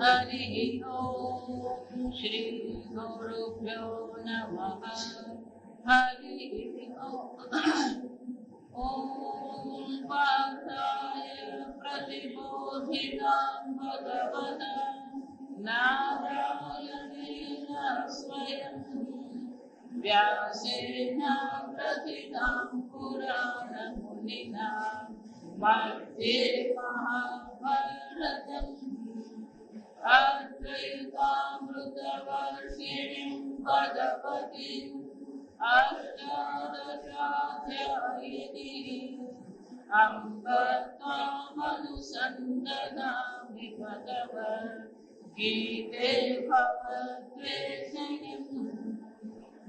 हरि ओम श्री गुरुभ्यो नमः। हरि ओम। ओम पार्थाय प्रतिबोधितां भगवता नारायणेन स्वयं व्यासेन प्रथितां पुराणमुनिना मध्ये महाभारतम् अद्वैतामृतवर्षिणीं भगवतीम् अष्टादशाध्यायिनीम् अम्ब त्वामनुसन्दधामि भगवद्गीते भगवद्वेषिणीम्।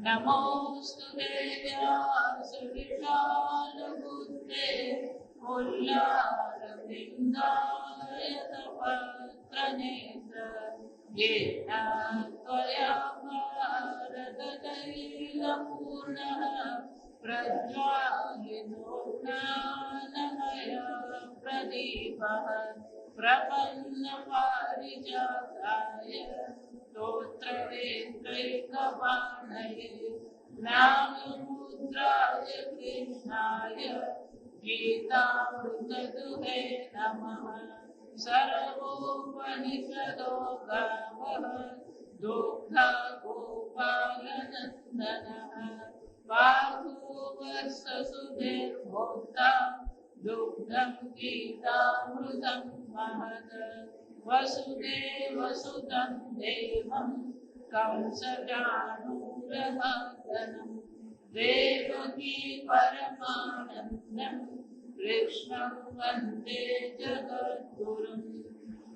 नमोऽस्तु देव्यासविशालबुद्धे पुल्लारविन्दाय तपत्रनेत्र येन त्वया भारततैलपूर्णः प्रज्वालितो ज्ञानमयः प्रदीपः प्रपन्नपारिजाताय स्तोत्रवेत्रैकपाणये ज्ञानमुद्राय कृष्णाय गीतामृतदुहे नमः। सर्वोपनिषदो गावः दुग्धा गोपालनन्दनः पार्थो वर्षसुधीर्भोक्ता दुग्धं गीतामृतं महत्। वसुदेवसुतं देवं कंसचाणूरमर्दनं देवकी परमानन्दं कृष्णं वन्दे जगद्गुरुं।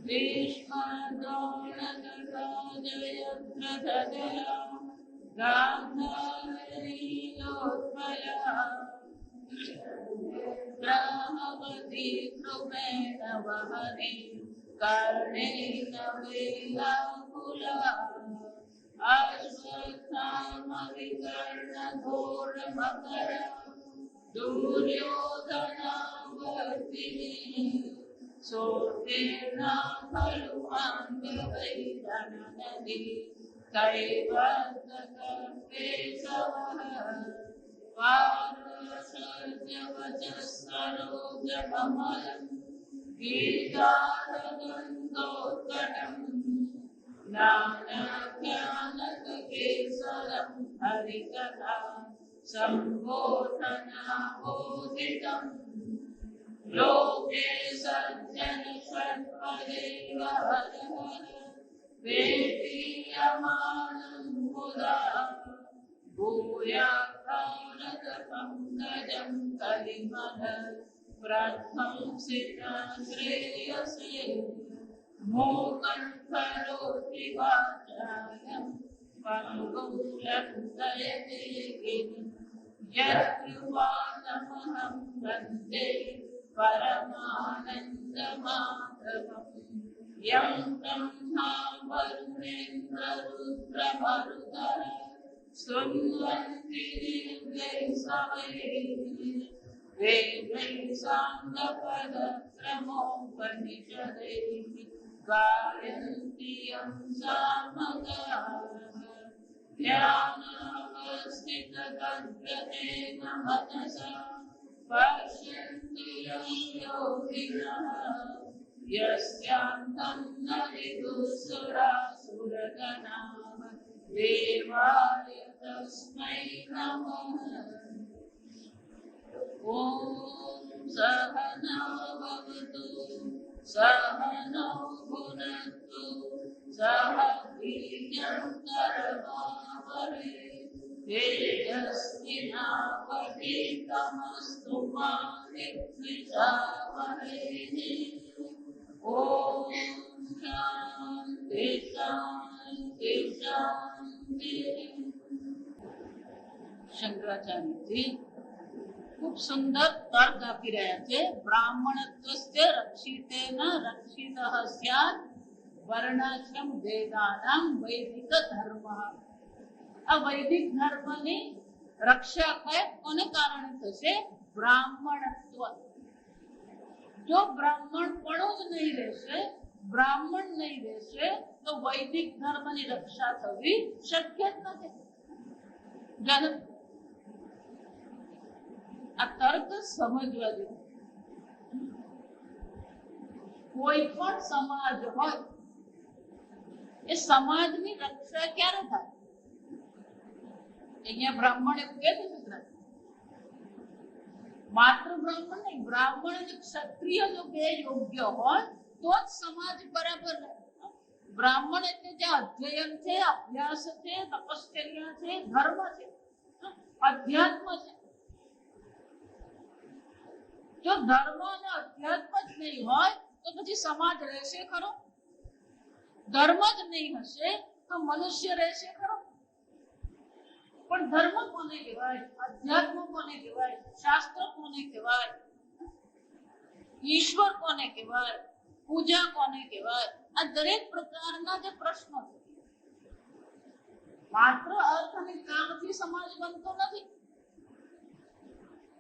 भीष्मद्रोणतथा जयद्रथजया गान्धारीयोत्पला ब्रह्मवती कृपेण वहने कर्णेन वेलाकुला अश्वत्थामविकर्णघोरमकरा दुर्योधनावर्तिनी सोत्तीर्णा खलु पाण्डवैरणनदी कैवल्यकेशवः पारशर्यवचः गीतारगन्धोत्कटम् ज्ञानज्ञानकेसरं हरिकथा सम्बोधनाबोधितम्। लोके सज्जन षट्पदैव हर हर वेदीयमानं मुदा भूयात्पङ्कजं कलिमल प्रध्वंसिता श्रेयसे मोहं करोति वाचालं पङ्गुं लङ्घयते गिरिं यत्कृपातमहं वन्दे परमानन्दमाधवम्। यं ब्रह्मा वरुणेन्द्ररुद्रमरुतः स्तुवन्ति दिव्यैस्तवैः वेदैः साङ्गपदक्रमोपनिषदैः गायन्ति यं सामगाः। ध्यानावस्थिततद्गतेन मनसा पश्यन्ति यं योगिनः यस्यान्तं न विदुःसुरासुरगणाः देवाय तस्मै नमः। ओम सहना भवतु सहनौ भुनक्तु सह वीर्यं करवावहै तेजस्विनावधीतमस्तु मा विद्विषावहै। ओम शांति शांति शांति। शंकराचार्य जी खूब सुंदर तर्क આપી રહ્યા છે। બ્રાહ્મણત્વસ્ય રક્ષિતેન રક્ષિતઃ સ્યાत् વર્ણાશ્રમ વેદાનાં વૈદિક ધર્મઃ। આ વૈદિક ધર્મની રક્ષા કોને કારણે થશે? બ્રાહ્મણત્વ। જો બ્રાહ્મણપણું જ નહીં રહેશે, બ્રાહ્મણ નહીં રહેશે તો વૈદિક ધર્મની રક્ષા થવી શક્ય જ નથી. આ તર્ક સમજવા જોઈએ. કોઈ પણ સમાજ હોય એ સમાજની રક્ષા ક્યારે થાય? અહીંયા બ્રાહ્મણ એવું કહે છે મિત્ર, માત્ર બ્રાહ્મણ નહીં, બ્રાહ્મણ અને ક્ષત્રિય જો બે યોગ્ય હોય તો જ સમાજ બરાબર રહે. બ્રાહ્મણ એટલે જે અધ્યયન છે, અભ્યાસ છે, તપશ્ચર્યા છે, ધર્મ છે, અધ્યાત્મ છે. જો ધર્મ અને અધ્યાત્મ જ નહીં હોય તો પછી સમાજ રહેશે ખરો? ધર્મ જ નહીં હશે તો મનુષ્ય રહેશે ખરો? પણ ધર્મ કોને કહેવાય? અધ્યાત્મ કોને કહેવાય? શાસ્ત્ર કોને કહેવાય? ઈશ્વર કોને કહેવાય? પૂજા કોને કહેવાય? આ દરેક પ્રકારના જે પ્રશ્નો છે, માત્ર અર્થ અને કામથી સમાજ બનતો નથી.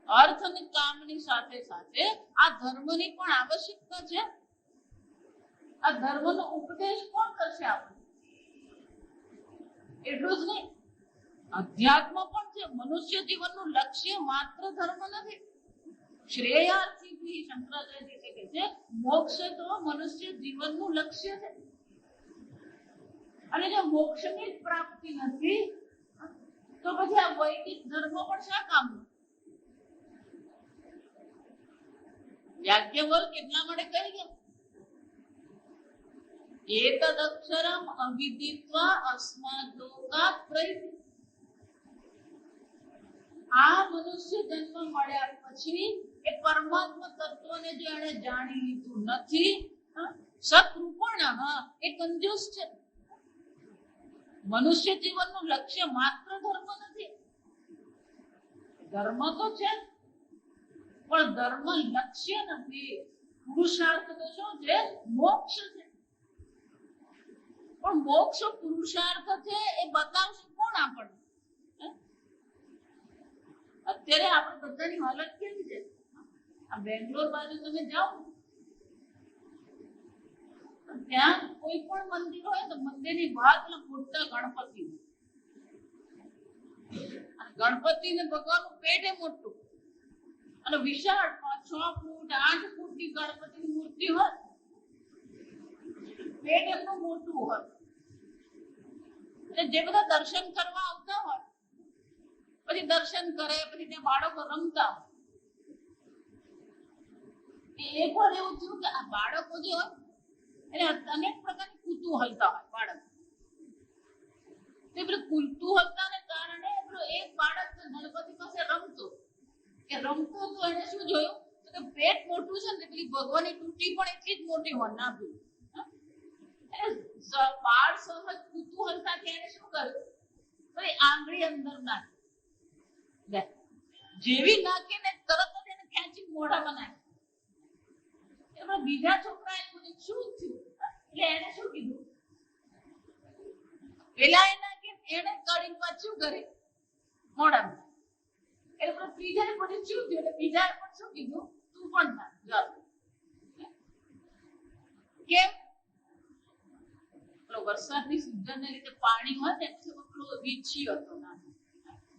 અર્થ અને કામની સાથે સાથે આ ધર્મની પણ આવશ્યકતા છે. આ ધર્મનો ઉપદેશ કોણ કરશે આપણે? એટલું જ નહીં, અધ્યાત્મ પણ છે. મનુષ્ય જીવનનું લક્ષ્ય માત્ર ધર્મ નથી. શ્રેયાર્થી શંકરાચાર્ય કહે છે મોક્ષ તો મનુષ્ય જીવનનું લક્ષ્ય છે. અને જો મોક્ષની પ્રાપ્તિ નથી તો પછી આ વૈદિક ધર્મ પણ શા કામનું? યાજ્ઞવલ્ક એટલા માટે કહી ગયા, એતદક્ષરમ અવિદિત્વા અસ્માદ્લોકાત પ્રૈતિ. આ મનુષ્ય જન્મ મળ્યા પછી એ પરમાત્મા તત્વને જો એને જાણી લીધું નથી, સકૃપણ એ કંજૂસ છે. મનુષ્ય જીવનનું લક્ષ્ય માત્ર ધર્મ નથી. ધર્મ તો છે પણ ધર્મ લક્ષ્ય નથી. પુરુષાર્થ તો શું છે? મોક્ષ છે. પણ મોક્ષ પુરુષાર્થ છે એ બતાવશે કોણ આપણને? અત્યારે આપણે બધાની હાલત કેવી છે? આ બેંગ્લોર બાજુ તમે જાઓ, ત્યાં કોઈ પણ મંદિર હોય તો મંદિરની બહાર મોટા ગણપતિ, અને ગણપતિને ભગવાનનું પેટ એ મોટું અને વિશાળ 6 ફૂટ 8 ફૂટની ગણપતિની મૂર્તિ હોય, પેટ એમનું મોટું હોય. જે બધા દર્શન કરવા આવતા હોય પછી દર્શન કરે, પછી ત્યાં બાળકો રમતા હોય. એક વાર એવું થયું કે આ બાળકો જે હોય એને અનેક પ્રકારની કુતૂહલતા હોય બાળક. તે પેલું કુતૂહલતાને કારણે એક બાળક ગણપતિ પાસે રમતો તો એને શું જોયું કે પેટ મોટું છે ને પેલી ભગવાનની તૂટી પણ એટલી જ મોટી હોય ના ભી. બાળ સહજ કુતૂહલતાથી એને શું કર્યું? ભાઈ આંગળી અંદર નાખી, જેવી નાખીને તરત જ એને ખેંચી મોઢામાં નાખી. એમાં બીજા છોકરાએ પૂછ્યું શું થયું? એટલે એને શું કીધું? પેલા એ નાખીને એને કડી પાછું કરે મોઢામાં. એટલે ત્રીજાએ પૂછ્યું શું થયું? એટલે બીજાએ પણ શું કીધું? તું પણ નાખ. કેમ? વરસાદની સિઝનને લીધે પાણી હોય ને એટલે પેલો વીછી હતો ના,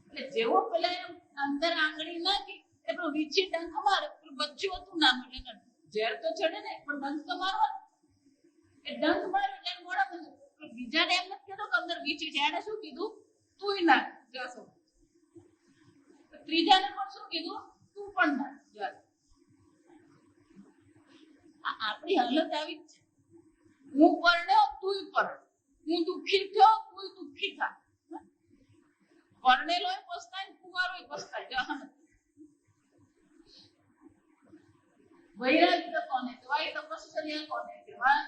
એટલે જેવો પેલા અંદર આંગળી નાખી એટલે પેલો વીછી ડંખ મારે, પેલું બચ્ચું હતું નાનું એટલે ઝેર તો ચડે ને પણ ડંખ તો મારવા, એ ડંખ માર્યો એટલે મોડા. બીજાને એમ નથી કીધું કે અંદર વીછી છે, એને શું કીધું? તું નાખ જશો. ત્રીજાને પણ શું કીધું? તું પણ નાખ જા. આપણી હાલત આવી જ છે. હું પરણ્યો તું પરણ, હું દુઃખી થયો તું દુઃખી થા. પરણેલો પસ્તાય, કુંવારો પસ્તાય. વૈરાગ્ય કોને કહેવાય? તપશ્ચર્યા કોને કહેવાય?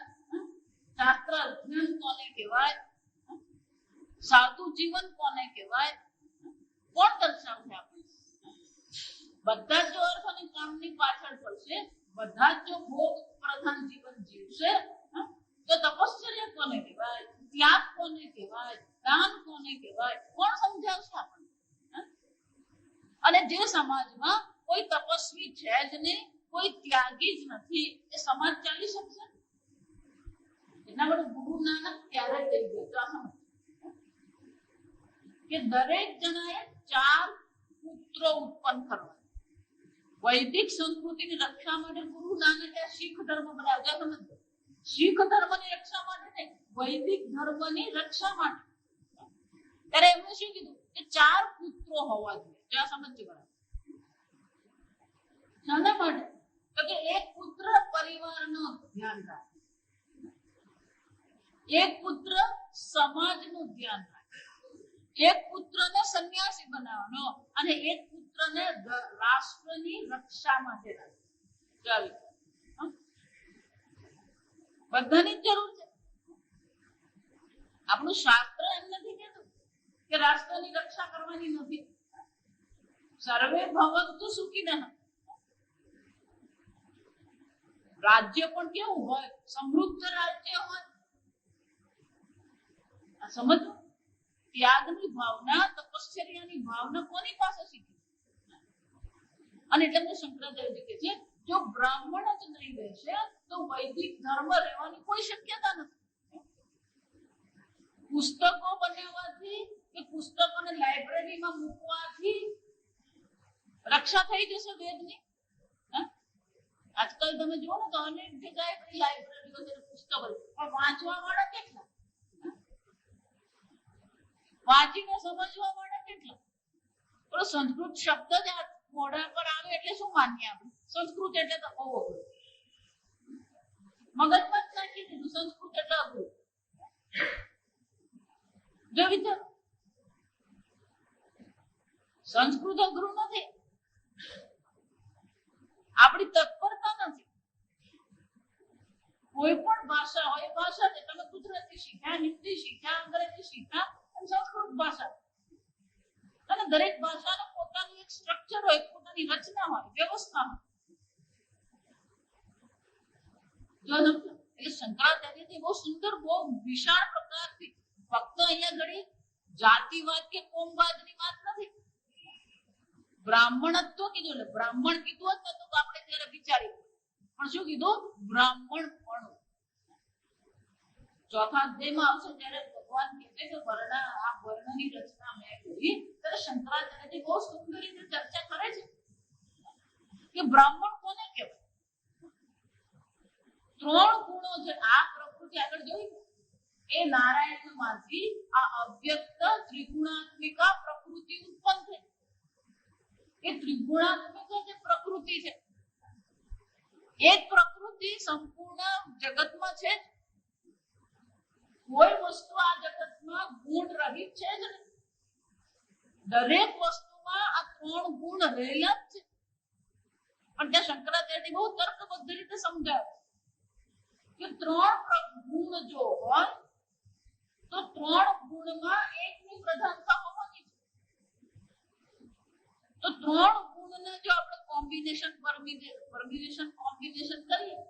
શાસ્ત્ર અધ્યયન કોને કહેવાય? સાધુ જીવન કોને કહેવાય? કોણ દર્શાવશે આપણે? બધા જ જો અર્થ અને કામની પાછળ પડશે, બધા જ જો ભોગ પ્રધાન જીવન જીવશે તો તપશ્ચર્યા કોને કહેવાય? ત્યાગ કોને કહેવાય? દાન કોને કહેવાય? કોણ સમજાવશે આપણને? અને જે સમાજમાં કોઈ તપસ્વી છે જ નહીં, કોઈ ત્યાગી જ નથી, એ સમાજ ચાલી શકશે? એટલા માટે ગુરુ નાનક કે દરેક જણાએ 4 પુત્રો ઉત્પન્ન કરવા. વૈદિક સંસ્કૃતિની રક્ષા માટે ગુરુ નાનકે શીખ ધર્મ બનાવ્યો. સમજો, શીખ ધર્મની રક્ષા માટે નહીં, વૈદિક ધર્મની રક્ષા માટે. ત્યારે એમણે શું કીધું કે 4 પુત્રો હોવા જોઈએ. ત્યાં સમજજો બરાબર. શાના માટે? તો કે એક પુત્ર પરિવારનો ધ્યાન રાખે, એક પુત્ર સમાજનું ધ્યાન રાખે, એક પુત્રને સંન્યાસી બનાવવાનો અને એક પુત્રને રાષ્ટ્રની રક્ષા માટે રાખે. બધાની જરૂર છે. આપણું શાસ્ત્ર એમ નથી કહેતું કે રાષ્ટ્રની રક્ષા કરવાની નથી. સર્વે ભવન્તુ સુખિનઃ. રાજ્ય પણ કેવું હોય? સમૃદ્ધ રાજ્ય હોય. આ સમજો, ત્યાગની ભાવના, તપશ્ચર્યાની ભાવના કોની પાસે શીખી? અને એટલે શંકરાચાર્ય કહે છે જો બ્રાહ્મણ જ નહીં રહેશે તો વૈદિક ધર્મ રહેવાની કોઈ શક્યતા નથી. પુસ્તકો બનાવવાથી કે પુસ્તકોને લાઇબ્રેરીમાં મૂકવાથી રક્ષા થઈ જશે વેદની? આજકાલ તમે જુઓ ને તો અનેક જગ્યાએ બધી લાઇબ્રેરીઓ છે, પુસ્તકો, પણ વાંચવા વાળા કેટલા? વાંચીને સમજવા વાળા કેટલા? પેલો સંસ્કૃત શબ્દ જ આ મોઢા પર આવે એટલે શું માનીએ આપણે? સંસ્કૃત એટલે તો બહુ અઘરું. મગજમાં જ નાખી દીધું સંસ્કૃત એટલે અઘરું. જો વિચાર, સંસ્કૃત અઘરું નથી, આપણી તત્પરતા નથી. કોઈ પણ ભાષા હોય, ભાષા છે. તમે ગુજરાતી શીખ્યા, હિન્દી શીખ્યા, અંગ્રેજી શીખ્યા, સંસ્કૃત ભાષા. અને દરેક ભાષાનું પોતાનું એક સ્ટ્રક્ચર હોય, પોતાની રચના હોય, વ્યવસ્થા હોય. જો એટલે શંકરાચાર્યથી બહુ સુંદર, બહુ વિશાળ પ્રકારથી ફક્ત અહીંયા ઘડી જાતિવાદ કે કોમવાદની વાત નથી. બ્રાહ્મણત્વ કીધું, એટલે બ્રાહ્મણ કીધું જ નતું તો આપણે ત્યારે વિચાર્યું, પણ શું કીધું? બ્રાહ્મણ પણ. ચોથા અધ્યાયમાં આવશે ત્યારે ભગવાન કહે છે કે વર્ણની રચના મેં કરી. ત્યારે શંકરાચાર્યજી બહુ સુંદર રીતે ચર્ચા કરે છે કે બ્રાહ્મણ કોને કહેવાય? 3 ગુણો છે. આ પ્રકૃતિ આગળ જોઈ એ નારાયણમાંથી આ અવ્યક્ત ત્રિગુણાત્મિકા પ્રકૃતિ ઉત્પન્ન થઈ. એ ત્રિગુણાત્મિક જે પ્રકૃતિ છે, એ પ્રકૃતિ સંપૂર્ણ જગતમાં છે. કોઈ વસ્તુ આ જગતમાં ગુણ રહિત છે જ નહીં. દરેક વસ્તુમાં આ 3 ગુણ રહેલા જ છે. પણ ત્યાં શંકરાચાર્ય બહુ તર્કબદ્ધ રીતે સમજાવે કે 3 ગુણ જો હોય તો 3 ગુણમાં એકની પ્રધાનતા હોવાની છે. તો 3 ગુણને જો આપણે કોમ્બિનેશન કરીએ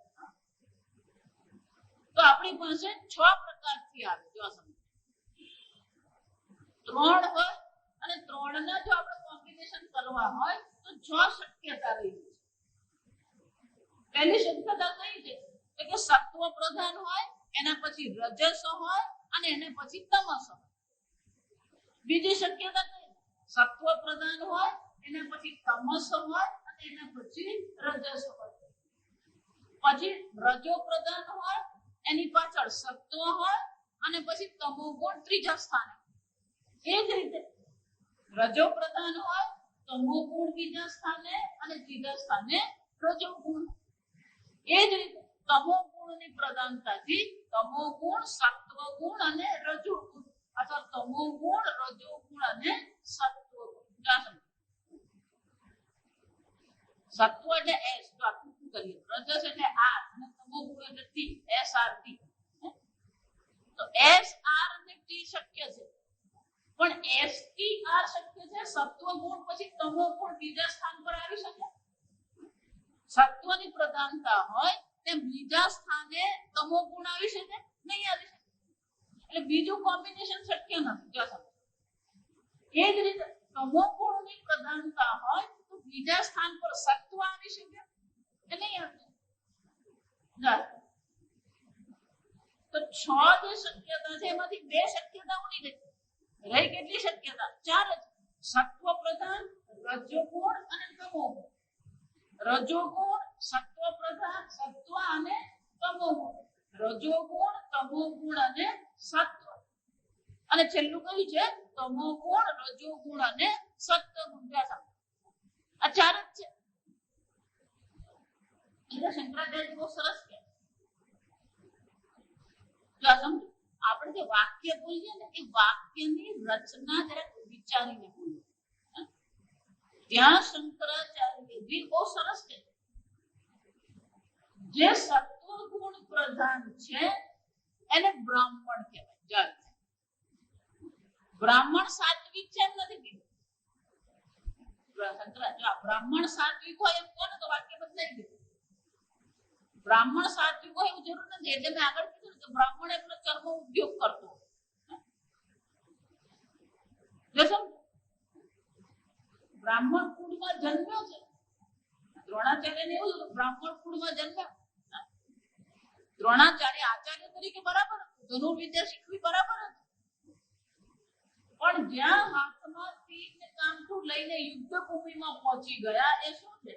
તો આપણી પાસે 6 પ્રકારથી આવે. જો સમજો, 3 હોય અને 3 ને જો આપણે કોમ્બિનેશન કરવા હોય તો 6 શક્યતા રહી છે. પહેલી શક્યતા કઈ છે? કે સત્વ પ્રધાન હોય, એના પછી રજસ હોય અને એને પછી તમસ હોય. બીજી શક્યતા કઈ? સત્વ પ્રધાન હોય, એના પછી તમસ હોય અને એના પછી રજસ હોય. પછી રજો પ્રધાન હોય, એની પાછળ સત્વ હોય અને પછી તમો ગુણ ત્રીજા સ્થાને. એ જ રીતે રજો પ્રધાન હોય, તમો ગુણ બીજા સ્થાને અને ત્રીજા સ્થાને રજો ગુણ. એ જ રીતે તમો ગુણની પ્રધાનતાથી તમો ગુણ, સત્વ ગુણ અને રજો ગુણ, અથવા તમો ગુણ, રજો ગુણ અને સત્વ ગુણ. સત્વ એટલે એસ, તો આટલું કરીએ. રજસ એટલે આર અને તમો ગુણ એટલે ટી, એસ આર ટી. તો એસ આર અને ટી શક્ય છે, પણ એસ ટી આર શક્ય છે. સત્વ ગુણ પછી તમો ગુણ બીજા સ્થાન પર આવી શકે? સત્વની પ્રધાનતા હોય તેમ બીજા સ્થાને તમો ગુણ આવી શકે? નહીં આવી શકે. એટલે બીજું કોમ્બિનેશન શક્ય નથી. એ જ રીતે તમો ગુણની પ્રધાનતા હોય તો બીજા સ્થાન પર સત્વ આવી શકે? નહીં આવી શકે. તો 6 જે શક્યતા છે એમાંથી 2 શક્યતા ઉડી ગઈ. રહી કેટલી શક્યતા? 4 જ. સત્વ પ્રધાન, રજોગુણ અને તમોગુણ. રજોગુણ, સત્વ પ્રધાન, સત્વ અને તમોગુણ. રજોગુણ, તમોગુણ અને સત્વ. અને છેલ્લું કયું છે? તમોગુણ, રજોગુણ અને સત્વગુણ. આ 4 જ છે. એટલે શંકરાચાર્ય બહુ સરસ કે આપણે જે વાક્ય બોલીએ ને એ વાક્યની રચના જરાક વિચારીને બોલીએ. ત્યાં શંકરાચાર્યજી બહુ સરસ છે. જે સત્વગુણ પ્રધાન છે એને બ્રાહ્મણ કહેવાય. બ્રાહ્મણ સાત્વિક છે એમ નથી કીધું. બ્રાહ્મણ સાત્વિક હોય એમ કોને તો વાક્ય બદલાઈ ગયું. બ્રાહ્મણ સાત્વિક હોય એવું જરૂર નથી. એટલે મેં આગળ કીધું કે બ્રાહ્મણ એટલો કર્મ ઉપયોગ કરતો. બ્રાહ્મણ કુળમાં જન્મ્યો છે. દ્રોણાચાર્યને એવું હતું, બ્રાહ્મણ કુળમાં જન્મ્યા. દ્રોણાચાર્ય આચાર્ય તરીકે બરાબર હતું, ધનુર્વિદ્યા શીખવી બરાબર હતું. પણ જ્યાં હાથમાં તીર ને કામઠું લઈને યુદ્ધ ભૂમિમાં પહોંચી ગયા, એ શું છે?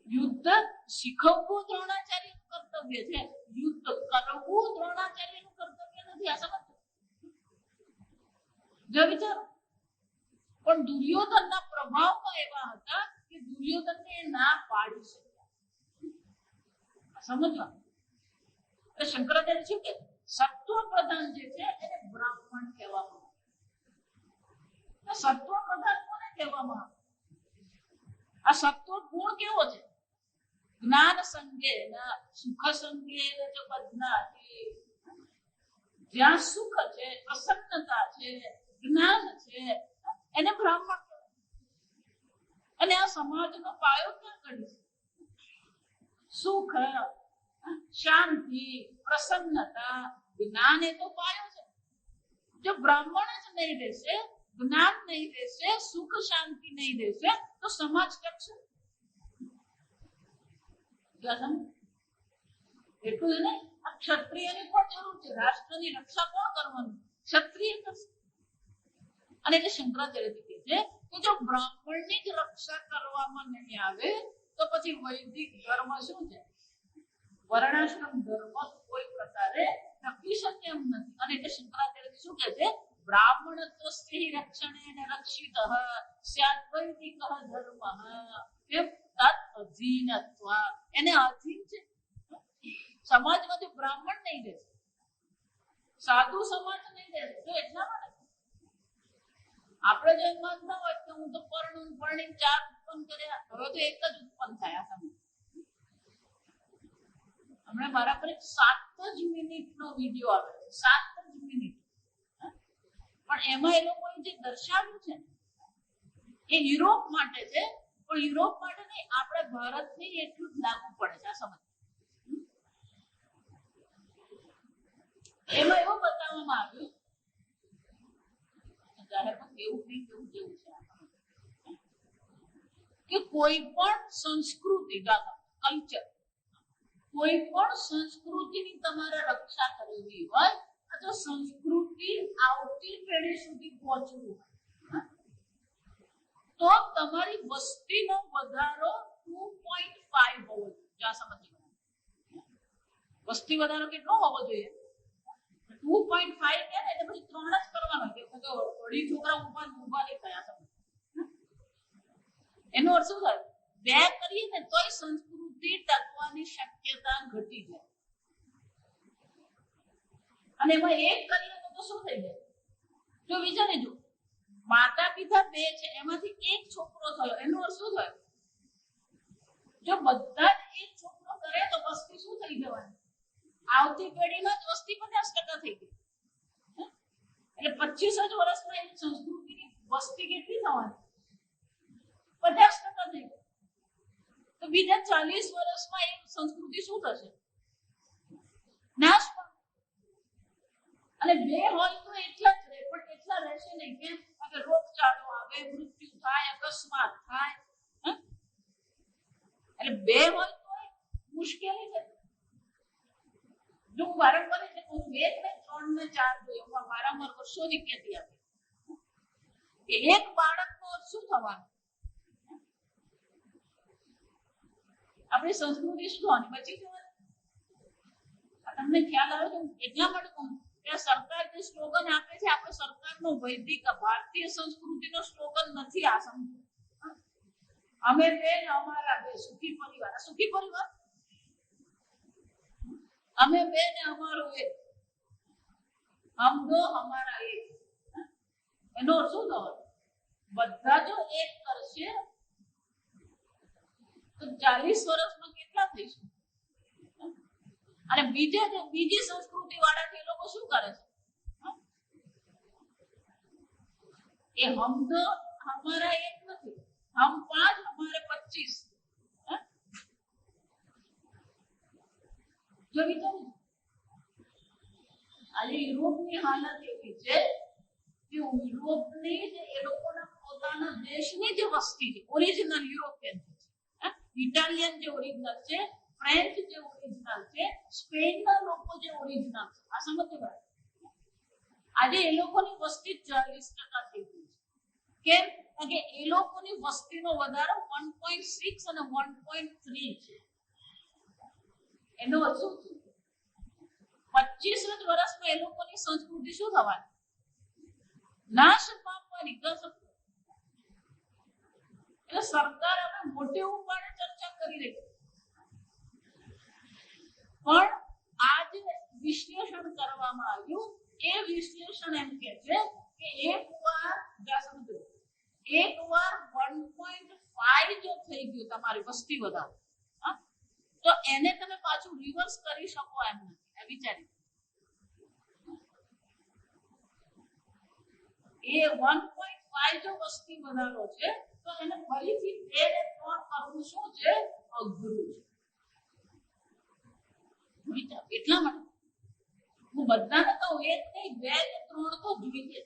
યુદ્ધ શીખવવું દ્રોણાચાર્યનું કર્તવ્ય છે, યુદ્ધ કરવું દ્રોણાચાર્યનું કર્તવ્ય નથી. આ સમજ જો વિચારો. પણ દુર્યોધનના પ્રભાવમાં એવા હતા કે દુર્યોધનને ના પાડી શક્યા. સમજવા એટલે શંકરાચાર્ય શું કે સત્વ પ્રધાન જે છે એને બ્રાહ્મણ કહેવામાં આવે. સત્વ પ્રધાન કોને કહેવામાં આવે? આ સત્વ ગુણ કેવો છે? જ્ઞાન સંગેન સુખ સંગેન જો બદનાતિ. જ્યાં સુખ છે, પ્રસન્નતા છે, જ્ઞાન છે, એને બ્રાહ્મણ કહેવાય. અને આ સમાજનો પાયો ક્યાં કરી છે? સુખ, શાંતિ, પ્રસન્નતા, જ્ઞાન એ તો પાયો છે. જો બ્રાહ્મણ જ નહીં રહેશે, જ્ઞાન નહીં રહેશે, સુખ શાંતિ નહીં રહેશે તો સમાજ ટકશે. એટલું જ નહીં, આ ક્ષત્રિયની પણ જરૂર છે. રાષ્ટ્રની રક્ષા કોણ કરવાનું? ક્ષત્રિય કરશે. અને એટલે શંકરાચાર્ય કહે છે કે જો બ્રાહ્મણની જ રક્ષા કરવામાં નહીં આવે તો પછી વૈદિક ધર્મ શું છે? વર્ણાશ્રમ ધર્મ કોઈ પ્રકારે ટકી શકે એમ નથી. અને એટલે શંકરાચાર્ય શું કહે છે? બ્રાહ્મણત્વ સ્ત્રી રક્ષણેન રક્ષિતઃ સ્યાદ વૈદિકઃ ધર્મઃ એમ તદ અધીનત્વ. એને અધીન છે. સમાજમાંથી બ્રાહ્મણ નહીં રહેશે, સાધુ સમાજ નહીં રહેશે. જો એટલા માટે આપણે જો એમ માનતા હોય કે હું તો પરણી 4 ઉત્પન્ન કર્યા, હવે તો એક જ ઉત્પન્ન થયા. હમણાં મારા પર 7 જ મિનિટનો વિડીયો આવે છે, 7 જ મિનિટ. પણ એમાં એ લોકોએ જે દર્શાવ્યું છે એ યુરોપ માટે છે. પણ યુરોપ માટે નહીં, આપણે ભારતની એટલું જ લાગુ પડે છે. આ સમજ. એમાં એવું બતાવવામાં આવ્યું કે કોઈ પણ સંસ્કૃતિ, કલ્ચર, કોઈ પણ સંસ્કૃતિની તમારે રક્ષા કરવી હોય તો સંસ્કૃતિ આવતી પેઢી સુધી પહોંચવું હોય તો તમારી વસ્તીનો વધારો 2.5 હોવો જોઈએ. સમજી વસ્તી વધારો કેટલો હોવો જોઈએ? 2.5 કે એટલે પછી 3 જ કરવાનો કે અઢી છોકરા ઉભા નહીં થયા. એનો અર્થ શું થાય? 2 કરીએ ને તોય સંસ્કૃતિ ટકવાની શક્યતા ઘટી જાય. અને એમાં 1 કરીએ તો શું થઈ જાય? જો વિચારે, જો માતા પિતા 2 છે, એમાંથી 1 છોકરો થયો, એનો અર્થ શું થાય? જો બધા જ 1 છોકરો કરે તો વસ્તી શું થઈ જવાની? આવતી પેઢીમાં જ વસ્તી 50% થઈ ગઈ. એટલે 25 જ વર્ષમાં એની સંસ્કૃતિની વસ્તી કેટલી થવાની? 50% થઈ ગઈ. તો બીજા 40 વર્ષમાં એ સંસ્કૃતિ શું થશે? નાશ પામે. અને 2 હોય તો એટલા જ રહે, પણ એટલા રહેશે નહીં. કેમ? કે રોગચાળો આવે, મૃત્યુ થાય, અકસ્માત થાય. એટલે 2 હોય તો મુશ્કેલી છે. જો હું વારંવાર એટલે હું 2 ને 3 ને ને 4 જોઈએ. હું વારંવાર વર્ષોથી કહેતી હતી કે એક બાળકનો શું થવાનું, આપણી સંસ્કૃતિ શું થવાની, બચી જવાની. તમને ખ્યાલ આવે છે? એટલા માટે કહું કે સરકાર જે સ્લોગન આપે છે, આપણે સરકારનો વૈદિક ભારતીય સંસ્કૃતિનો સ્લોગન નથી. આ સમજો, અમે બેન અમારા બે સુખી પરિવાર. સુખી પરિવાર, અમે બેન અમારો એક, હમ દો હમારા એક. એનો શું થવાનું, બધા જો એક કરશે તો 40 વર્ષમાં કેટલા થઈશું. અને બીજી સંસ્કૃતિ વાળા છે, એ લોકો શું કરે છે, એ હમ દો હમારા એક નથી, હમ 5 હમારે 25. જો વિચાર, આજે યુરોપની હાલત એવી છે કે યુરોપની જે એ લોકોના પોતાના દેશની જે વસ્તી છે, ઓરિજિનલ યુરોપિયન છે, ઇટાલિયન જે ઓરિજિનલ છે, ફ્રેન્ચ જે ઓરિજિનલ છે, સ્પેનના લોકો જે ઓરિજિનલ છે, આ સમજો ભાઈ. આજે એ લોકોની વસ્તી 40% થઈ ગઈ છે. કેમ? કારણ કે એ લોકોની વસ્તીનો વધારો 1.6 અને 1.3 છે. એનો અર્થ શું? 25 વર્ષમાં એ લોકોની સંસ્કૃતિ શું થવાની, નાશ પામવાની. એટલે સરકાર હવે મોટે ઉપાડે ચર્ચા કરી રહી છે, પણ આ જે વિશ્લેષણ કરવામાં આવ્યું, એ વિશ્લેષણ એમ કે છે કે એકવાર 1.5 જો થઈ ગયું તમારી વસ્તી વધારો, તો એને તમે પાછું રિવર્સ કરી શકો એમ નથી. વિચારી, એ 1.5 જો વસ્તી વધારો છે, તો એને ફરીથી 2 ને 3 કરવું શું છે, અઘરું છે. એટલા માટે હું બધાને કહું, 1 નહીં 2 ને 3 તો જોઈએ,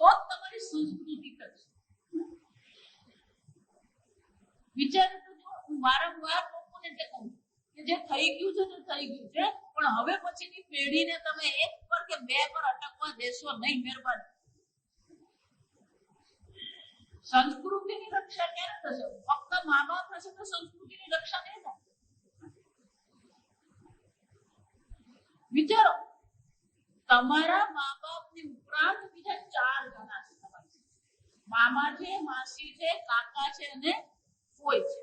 તો જ તમારી સંસ્કૃતિ કરશે. વિચારો તો જો, હું વારંવાર લોકોને જે કહું કે જે થઈ ગયું છે તે થઈ ગયું છે, પણ હવે પછીની પેઢીને તમે 1 પર કે 2 પર અટકવા દેશો નહીં. મહેરબાની. સંસ્કૃતિની રક્ષા ક્યારે થશે? ફક્ત મા બાપ હશે તો સંસ્કૃતિની રક્ષા નહીં થાય. વિચારો, તમારા મા બાપની ઉપરાંત બીજા 4 જણા છે તમારી. મામા છે, માસી છે, કાકા છે અને ફોઈ છે.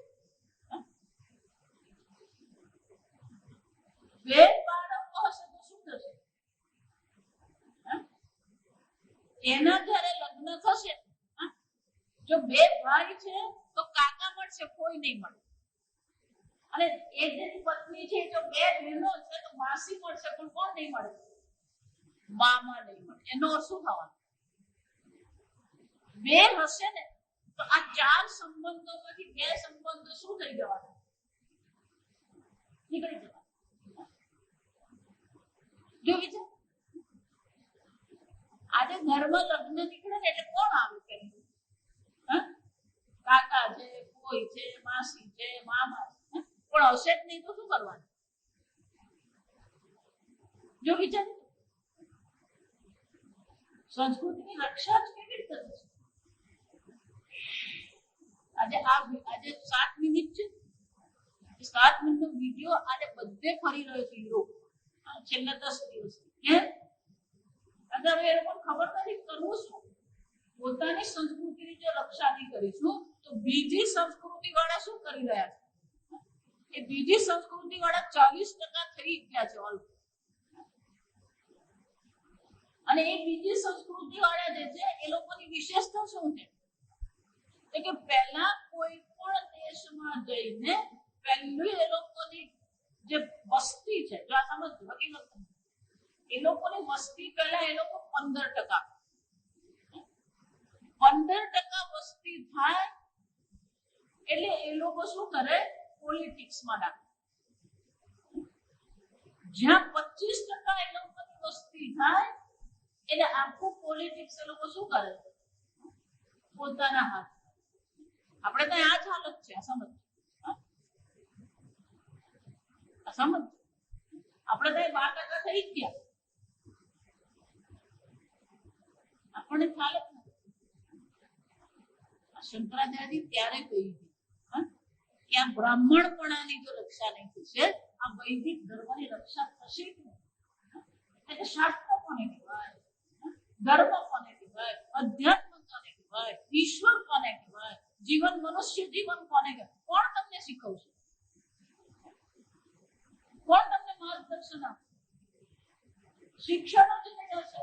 2 બાળકો હશે તો શું થશે? એના જ્યારે લગ્ન થશે, જો 2 ભાઈ છે તો કાકા મળશે, કોઈ નહીં મળે. અને એ જેની પત્ની છે, જો 2 બહેનો છે તો માસી મળશે, પણ કોણ નહીં મળે? મામા નહીં મળે. એનો શું થવાનું? 2 હશે ને તો આ 4 સંબંધોમાંથી 2 સંબંધો શું થઈ જવાના? નીકળી જવાના. જો વિચાર, આજે ઘરમાં લગ્ન નીકળે ને એટલે કોણ આવે પેલું? કાકા છે, કોઈ છે, માસી છે, મામા છે. પણ હશે જ નહીં તો શું કરવાનું? જો વિચાર, સંસ્કૃતિની રક્ષા જ કેવી રીતે થશે? આજે 7 મિનિટ છે, 7 મિનિટનો વિડીયો આજે બધે ફરી રહ્યો છે યુરોપ છેલ્લા 10 દિવસથી. કેમ? અગર એ લોકોને ખબર નથી કરવું શું. પોતાની સંસ્કૃતિની જો રક્ષા નહીં કરીશું તો બીજી સંસ્કૃતિ વાળા શું કરી રહ્યા છે? એ બીજી સંસ્કૃતિ વાળા 40% થઈ ગયા છે ઓલ. અને એ બીજી સંસ્કૃતિ વાળા જે છે એ લોકોની વિશેષતા શું છે? કે પહેલા કોઈ પણ દેશમાં જઈને પહેલું એ લોકોની જે વસ્તી છે, જો આ સમજો હકીકત, એ લોકોની વસ્તી પહેલા એ લોકો 15%, 15% વસ્તી થાય એટલે એ લોકો શું કરે? પોલિટિક્સમાં નાખે. જ્યાં 25% એ લોકોની વસ્તી થાય એટલે આખું પોલિટિક્સ એ લોકો શું કરે? પોતાના હાથ. આપણે તો આ જ હાલત છે. આ સમજ, આપણે તો 12% થઈ ગયા. આપણને ખ્યાલ જ નથી. શંકરાચાર્ય ત્યારે કહી કે આ બ્રાહ્મણપણાની જો રક્ષા નહીં થશે, આ વૈદિક ધર્મની રક્ષા થશે જ નહીં. એટલે શાસ્ત્ર કોને કહેવાય, ધર્મ કોને કહેવાય, અધ્યાત્મ કોને કહેવાય, ઈશ્વર કોને કહેવાય, જીવન મનુષ્ય જીવન કોને કહેવાય, કોણ તમને શીખવશે, કોણ તમને માર્ગદર્શન આપશે? શિક્ષણ જ નહીં હશે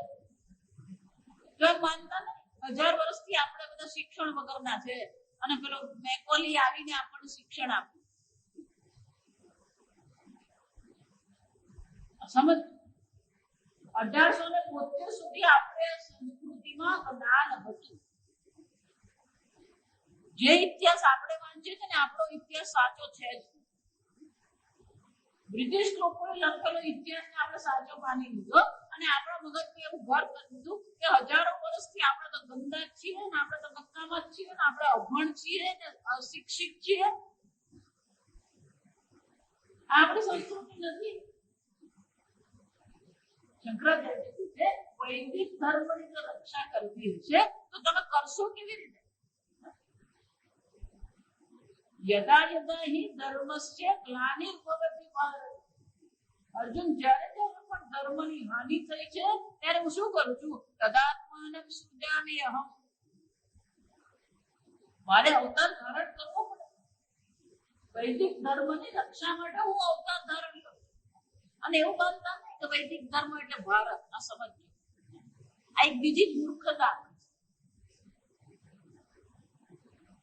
તો માનતા નહીં. 1000 વર્ષથી આપણે બધા શિક્ષણ વગરના છે અને પેલો મેકોલી આવીને આપણને શિક્ષણ આપ્યું. સમજ 1872 સુધી આપણે સંસ્કૃતિમાં જ્ઞાન હતું. જે ઇતિહાસ આપણે વાંચીએ છીએ ને આપણો ઇતિહાસ સાચો છે જ. બ્રિટિશ લોકોએ લખેલો ઇતિહાસને આપણે સાચો માની લીધો અને આપણા મગજમાં એવું ઘર કરી દીધું કે હજારો વર્ષથી આપણે તો ગંદા જ છીએ ને આપણે તો નકામા જ છીએ ને આપણે અભણ છીએ ને અશિક્ષિત છીએ. આપણી સંસ્કૃતિ નથી. શંકરાચાર્ય કહે વૈદિક ધર્મની જો રક્ષા કરવી હશે તો તમે કરશો કેવી રીતે? યદા યદા હિ ધર્મસ્ય ગ્લાનિર્ભવતિ ભારત. અર્જુન જ્યારે જ્યારે પણ ધર્મની હાનિ થઈ છે ત્યારે હું શું કરું છું? તદાત્માનં સૃજામિ અહં. મારે અવતાર ધારણ કરવો પડે. વૈદિક ધર્મની રક્ષા માટે હું અવતાર ધારણ કરું. અને એવું માનતા નહીં કે વૈદિક ધર્મ એટલે ભારત. આ સમજજો, આ એક બીજી મૂર્ખતા.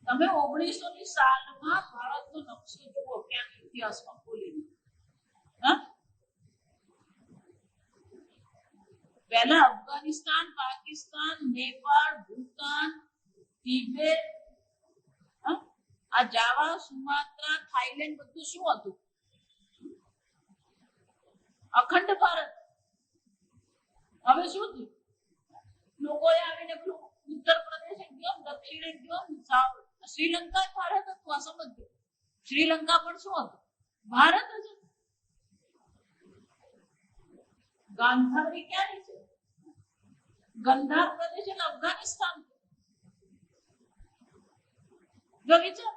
તમે 1900ની સાલમાં ભારતનો નકશો જુઓ ક્યાં ઇતિહાસમાં ખોલીને. પહેલા અફઘાનિસ્તાન, પાકિસ્તાન, નેપાળ, ભૂતાન, તિબેટ, આ જાવા, સુમાત્રા, થાઈલેન્ડ બધું શું હતું? અખંડ ભારત. હવે શું થયું? લોકોએ આવીને ઉત્તર પ્રદેશ ગયો, દક્ષિણ ગયો, સાઉથ. શ્રીલંકા ભારત હતું. આ સમજો, શ્રીલંકા પણ શું હતું? ભારત જ. ગાંધારી ક્યાંની છે? ગંધાર પ્રદેશ એટલે અફઘાનિસ્તાન. જો વિચાર,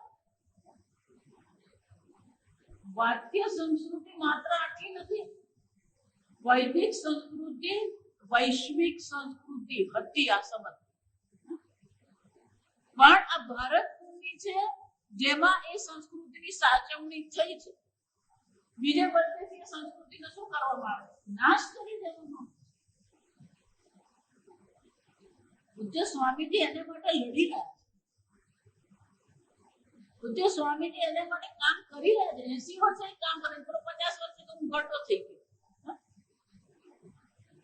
ભારતીય સંસ્કૃતિ માત્ર આટલી નથી. વૈદિક સંસ્કૃતિ વૈશ્વિક સંસ્કૃતિ હતી. આ સમજ. પણ આ ભારત ભૂમિ છે જેમાં એ સંસ્કૃતિની સાચવણી થઈ છે. બીજે બધેથી સંસ્કૃતિને શું કરવામાં આવે? નાશ કરી દેવાનો. પૂજ્ય સ્વામીજી એને માટે લડી રહ્યા છે. પૂજ્ય સ્વામીજી એને માટે કામ કરી રહ્યા છે. 80 વર્ષે કામ કરે, 50 વર્ષે તો હું ઘટો થઈ ગયો.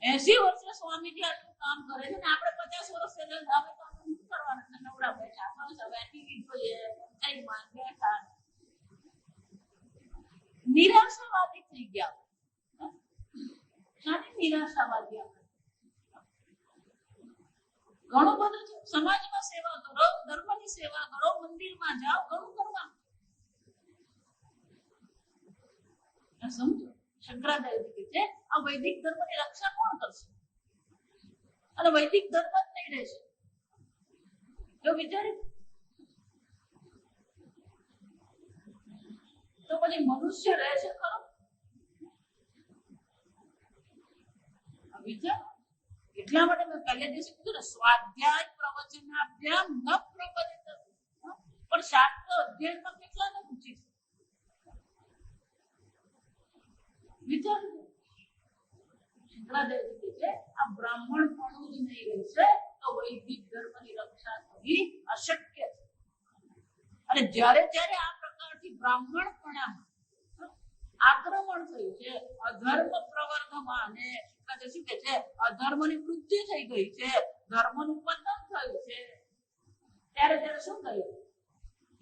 80 વર્ષે સ્વામીજી આટલું કામ કરે છે ને આપણે 50 વર્ષે હવે તો આપણે શું કરવાના છે? નવરા બેઠા, બસ હવે ટીવી જોઈએ, પંચાયતમાં બેઠા, નિરાશાવાદી થઈ ગયા. શાની નિરાશાવાદી? આપણે ઘણું બધું છે. સમાજમાં સેવા કરો, ધર્મની સેવા કરો, મંદિરમાં જાઓ, ઘણું કરવાનું. સમજો, શંકરાચાર્ય કહે છે આ વૈદિક ધર્મની રક્ષા કોણ કરશે? અને વૈદિક ધર્મ જ નહીં રહેશે. જો વિચારી તો પછી મનુષ્ય રહેશે ખરો? વિચાર. એટલા માટે મેં પહેલે દિવસે કીધું ને, સ્વાધ્યાય પ્રવચનાભ્યામ ન પ્રપદિત. પણ શાસ્ત્ર અધ્યયનમાં કેટલા ને પૂછી છે? વિચાર. શંકરાચાર્ય કહે છે આ બ્રાહ્મણપણું જ નહીં રહેશે તો વૈદિક ધર્મની રક્ષા થવી અશક્ય છે. અને જ્યારે જ્યારે આ પ્રકારથી બ્રાહ્મણપણામાં આક્રમણ થયું છે, અધર્મ પ્રવર્ધમાન, અને શું કે છે અધર્મની વૃદ્ધિ થઈ ગઈ છે, ધર્મનું પતન થયું છે, ત્યારે ત્યારે શું થયું?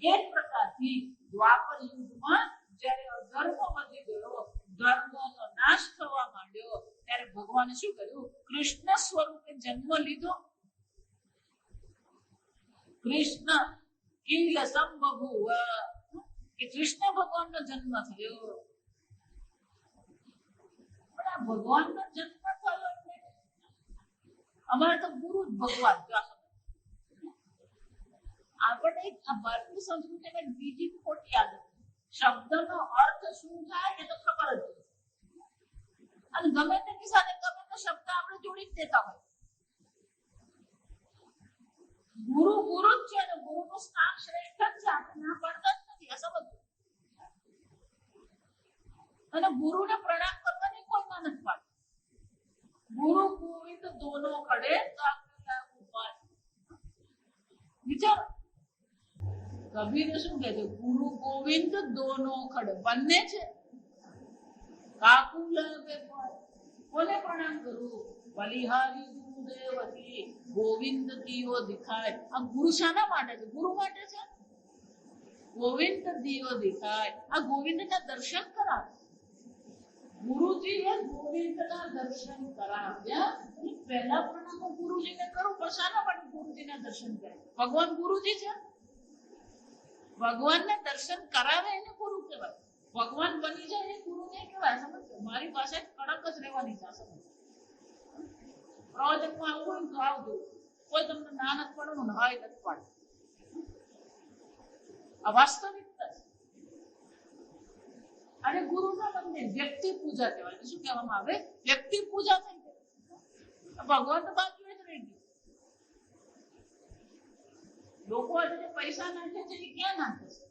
એક પ્રકારથી દ્વાપર યુગમાં જ્યારે અધર્મ વધી ગયો, ધર્મનો નાશ થવા માંડ્યો, ત્યારે ભગવાને શું કર્યું? કૃષ્ણ સ્વરૂપે જન્મ લીધો. કૃષ્ણ કિલ સંબભૂવ, કે કૃષ્ણ ભગવાનનો જન્મ થયો. પણ આ ભગવાનનો જન્મ થયો એટલે અમારે તો ગુરુ જ ભગવાન. આપણે આ ભારતીય સંસ્કૃતિમાં બીજી ખોટી આદત, શબ્દનો અર્થ શું થાય એ તો ખબર જ નથી. અને ગમે તેની સાથે ગમે તે શબ્દ આપણે જોડી જ દેતા હોય. ગુરુ ગુરુ જ છે અને ગુરુનું સ્થાન શ્રેષ્ઠ જ છે, આપણે ના પાડતા જ નથી. આ સમજો. અને ગુરુને પ્રણામ કરવાની કોઈ ના નથી પાડતી. ગુરુ ગોવિંદ દોનો ખડે વિચારો. કબીર શું કહે છે? ગુરુ ગોવિંદ દોનો ખડે, બંને છે. કાકુ લાગે કોને પ્રણામ કરું? બલિહારી ગુરુદેવથી ગોવિંદ દીવો દિખાય. આ ગુરુ શાના માટે છે? ગુરુ માટે છે. ગોવિંદ દીવો દિખાય, આ ગોવિંદના દર્શન કરાવે. ગુરુજીએ ગોવિંદના દર્શન કરાવ્યા. પહેલા પ્રણામ ગુરુજીને કરું, પણ શાના માટે ગુરુજીના દર્શન કરે? ભગવાન ગુરુજી છે. ભગવાનને દર્શન કરાવે એને ગુરુ કહેવાય. ભગવાન બની જાય એ ગુરુ નહીં કહેવાય. સમજો, મારી પાસે કડક જ રહેવાની છે. સમજો, પ્રોજેક્ટમાં આવું હોય તો આવજો. કોઈ તમને ના નથી પાડવાનું, નહાય નથી પાડે. આ વાસ્તવિકતા છે. અને ગુરુના બંને વ્યક્તિ પૂજા કહેવાય. શું કહેવામાં આવે? વ્યક્તિ પૂજા થઈ ગઈ. ભગવાન તો બાજુ જ રહી ગયું. લોકો આજે પૈસા નાખે છે એ ક્યાં નાખે છે?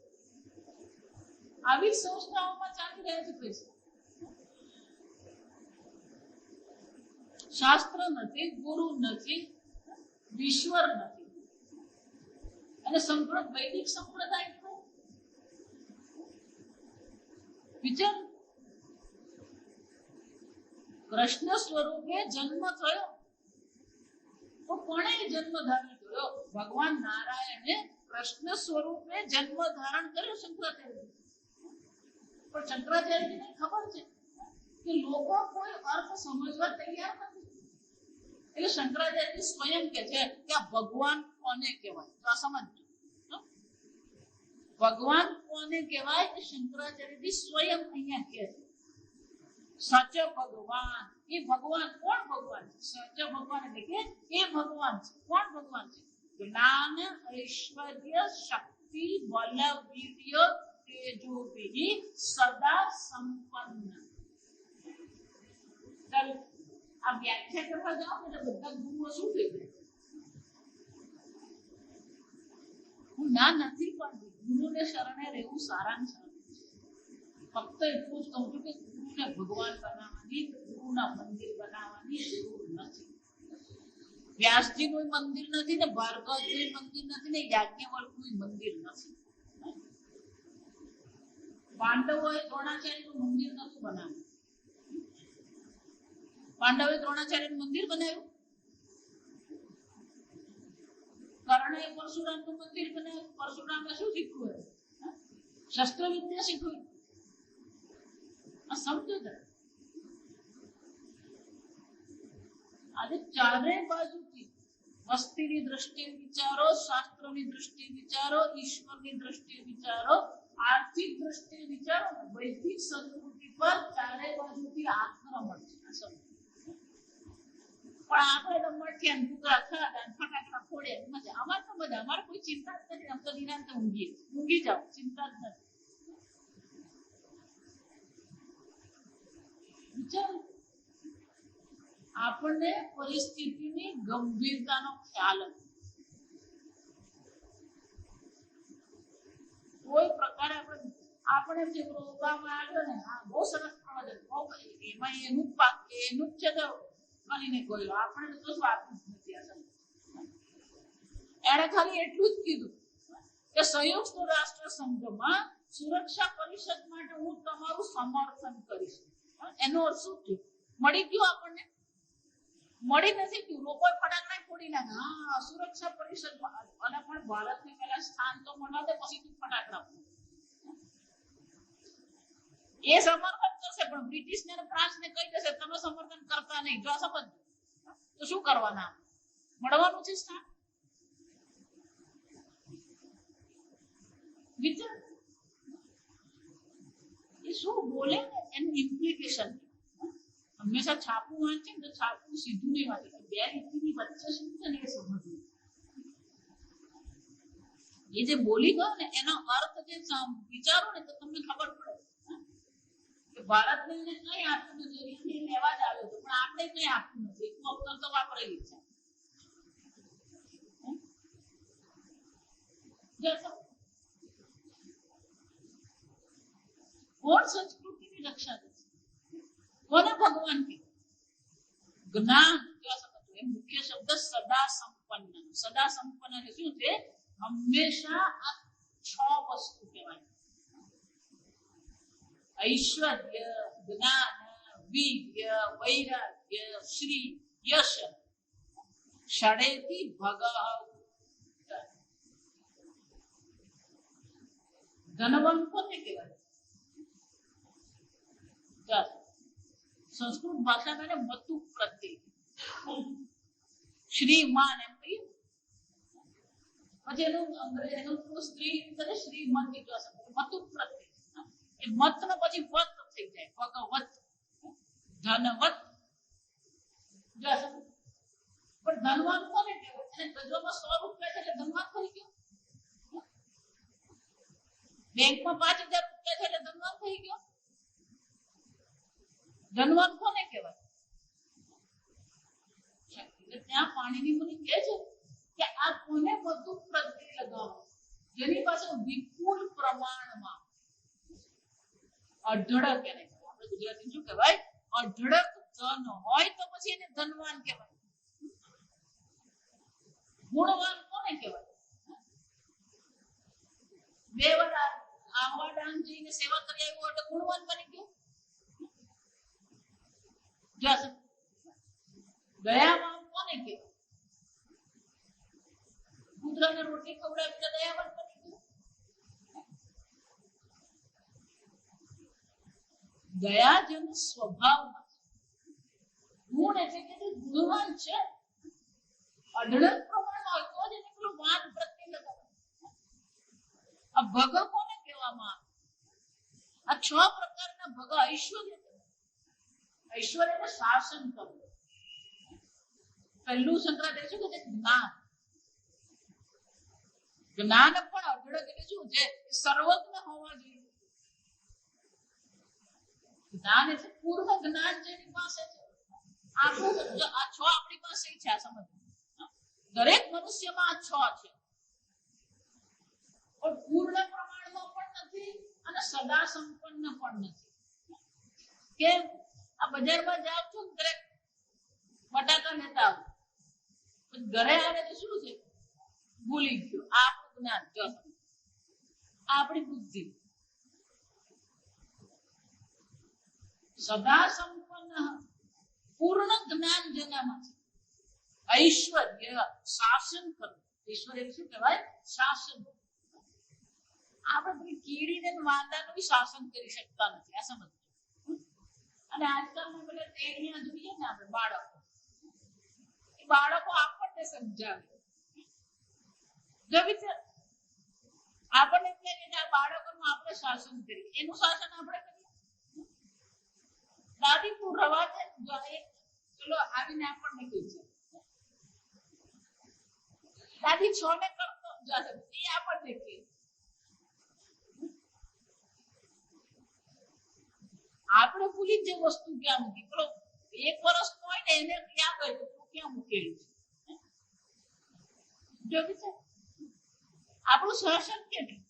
આવી સંસ્થાઓમાં ચાલી રહ્યા છે પૈસા. શાસ્ત્ર નથી, ગુરુ નથી, ઈશ્વર નથી. અને વૈદિક સંપ્રદાય વિચાર. કૃષ્ણ સ્વરૂપે જન્મ થયો તો કોણે જન્મ ધારણ કર્યો? ભગવાન નારાયણે કૃષ્ણ સ્વરૂપે જન્મ ધારણ કર્યો શંકરાચાર્ય. પણ શંકરાચાર્યને ખબર છે કે લોકો કોઈ અર્થ સમજવા તૈયાર નથી. એટલે શંકરાચાર્ય સ્વયં કે છે કે આ ભગવાન કોને કહેવાય? તો આ સમજો. ભગવાન કોને કહેવાય? કે શંકરાચાર્ય સ્વયં અહીંયા કહે છે. સચ ભગવાન. એ ભગવાન કોણ? ભગવાન છે. સચ ભગવાન એટલે કે એ ભગવાન છે. કોણ ભગવાન છે? જ્ઞાન, ઐશ્વર્ય, શક્તિ, બલ, વીર્ય, તેજોભિઃ સદા સંપન્ન. ચાલો આ વ્યાખ્યા કરવા જાઓ એટલે બધા ગુરુઓ શું થઈ જાય? હું ના નથી પડતી. ગુરુને શરણે રહેવું સારામાં સારું. ફક્ત એટલું જ કહું છું કે ગુરુને ભગવાન બનાવવાની, ગુરુના મંદિર બનાવવાની જરૂર નથી. વ્યાસજીનું મંદિર નથી ને ભાર્ગવજીનું મંદિર નથી ને યાજ્ઞવલ્ક્યનું મંદિર નથી. પાંડવોએ દ્રોણાચાર્યનું મંદિર નતું બનાવ્યું. પાંડવોએ દ્રોણાચાર્યનું મંદિર બનાવ્યું. કર્ણએ પરશુરામનું મંદિર બનાવ્યું. પરશુરામે શું શીખવ્યું? શસ્ત્ર વિદ્યા શીખવ્યું. સમજો આજે ચારે બાજુથી વસ્તીની દ્રષ્ટિએ વિચારો, શાસ્ત્રની દ્રષ્ટિએ વિચારો, ઈશ્વરની દ્રષ્ટિએ વિચારો, આર્થિક દ્રષ્ટિએ વિચારો, વૈદિક સંસ્કૃતિ પર ચારે બાજુથી આક્રમણ છે. પણ આપણે તો મઠિયા ભૂગા ખાધા ફટાકડા ફોડે મજા. અમારે તો મજા. અમારે કોઈ ચિંતા જ નથી. આમ તો નિરાંત ઊંઘી જાઓ, ચિંતા જ નથી. વિચારો, આપણને પરિસ્થિતિની ગંભીરતાનો ખ્યાલ નથી. કોઈ પ્રકારે આપણે જે પ્રોગ્રામમાં આવ્યો ને, આ બહુ સરસ એમાં એનું પાક એનું જ છે તો કરીને કોઈ આપણે તો શું આપવું જ નથી. એણે ખાલી એટલું જ કીધું કે સંયુક્ત રાષ્ટ્ર સંઘમાં સુરક્ષા પરિષદ માટે હું તમારું સમર્થન કરીશ. એનો અર્થ શું થયો? મળી ગયું આપણને? મળી નથી ગયું. લોકો ફટાકડા ફોડી નાખે. હા, સુરક્ષા પરિષદ અને પણ ભારતને પહેલા સ્થાન તો મળવા દે, પછી તું ફટાકડા ફોડ. એ સમર્થન કરશે પણ બ્રિટિશ ને ફ્રાન્સ ને કહી દેશે તમે સમર્થન કરતા નહીં. જો સમજ તો શું કરવાના? મળવાનું છે સ્થાન. વિચાર એ શું બોલે ને એનું ઇમ્પ્લિકેશન. હંમેશા છાપું વાંચે ને તો છાપું સીધું નહીં વાંચે, બે લીટીની વચ્ચે શું છે ને એ સમજવું. એ જે બોલી ગયો ને એનો અર્થ જે વિચારો ને તો તમને ખબર પડે કે ભારતને કઈ આપવું નથી, એ લેવા જ આવ્યો હતો પણ આપણે કઈ આપવું નથી, એક અવતર તો વાપરેલી છે. કોણ સંસ્કૃતિની રક્ષા કરશે? કોને ભગવાન કે જ્ઞાન એ મુખ્ય શબ્દ સદા સંપન્ન. સદા સંપન્ન એટલે શું છે? હંમેશા આ 6 વસ્તુ કહેવાય: ઐશ્વર્ય, જ્ઞાન, વિદ્ય, વૈરાગ્ય, શ્રી, યશ, ષડેતિ ભગ. ધનવાન કોને કહેવાય? સંસ્કૃત ભાષામાં મતુ પ્રત્યે શ્રીમાન એમ કહીએ. પછી એનું સ્ત્રી શ્રીમંત મતુ પ્રત્યે. એ મત નો પછી વત થઈ જાય, ભગવત, ધનવત. પણ ધનવાન કોને કહેવાય? અને ગજવામાં 100 રૂપિયા છે એટલે ધનવાન થઈ ગયો. બેંકમાં 5000 રૂપિયા છે એટલે ધનવાન થઈ ગયો. ધનવાન કોને કહેવાય? ત્યાં પાણીની મુનિ કહે છે કે આ કોને બધું પ્રત્યે લગાવો, જેની પાસે વિપુલ પ્રમાણમાં અઢળક, એને આપણે ગુજરાતી શું કહેવાય? અઢળક ધન હોય તો પછી એને ધનવાન કહેવાય. ગુણવાન કોને કહેવાય? 2 વાર આહવા દાન જઈને સેવા કરી આવ્યો એટલે ગુણવાન બની ગયો. દયાવાન કોને કહેવાય? કૂતરાને રોટલી ખવડાવી દયાવાન બની ગયો. દયા જેનો સ્વભાવમાં ગુણ એટલે કે ગુણવાન છે. અઢળક પ્રમાણમાં હોય તો જ એને પેલું વાન પ્રત્યે લગાવે. આ ભગ કોને કહેવામાં આવે? આ 6 પ્રકારના ભગ. ઐશ્વર્ય, ઐશ્વર્ય એટલે શાસન કરવું. પહેલું શંકરાચાર્ય શું કહે છે? જ્ઞાન. જ્ઞાન પણ અઢળક એટલે શું છે? સર્વજ્ઞ હોવા જોઈએ. જ્ઞાન એટલે પૂર્ણ જ્ઞાન જેની પાસે છે. આપણું આ 6 આપણી પાસે છે. આ સમજ, દરેક મનુષ્યમાં આ 6 છે, પણ પૂર્ણ પ્રમાણમાં પણ નથી અને સદા સંપન્ન પણ નથી. કેમ? આ બજારમાં જાવ છો, દરેક બટાકા લેતા આવો, ઘરે આવે તો શું છે? ભૂલી ગયો. આ આપણું જ્ઞાન, આપણી બુદ્ધિ. સદા સંપન્ન પૂર્ણ જ્ઞાન જેનામાં છે. ઐશ્વર્ય, શાસન કરવું. ઐશ્વર્ય શું કહેવાય? શાસન. આપણે પેલી કીડીને વાંદાનું બી શાસન કરી શકતા નથી. આ સમજ. અને આજકાલના પેલા ટેણિયા જોઈએ ને આપણે બાળકો, એ બાળકો આપણને સમજાવે. આપણને એમ લાગે કે આ બાળકોનું આપણે શાસન કરીએ, એનું શાસન આપણે કરીએ. દાદી તું રવા દે, ચલો આવીને આપણને કહી છે દાદી 6 ને કરતો જશે, એ આપણને કહે. આપણે ભૂલી જે વસ્તુ ક્યાં મૂકી. પેલો 1 વર્ષનો હોય ને એને ક્યાં ગયું, તું ક્યાં મૂકેલું છે? આપણું શાસન કેટલું?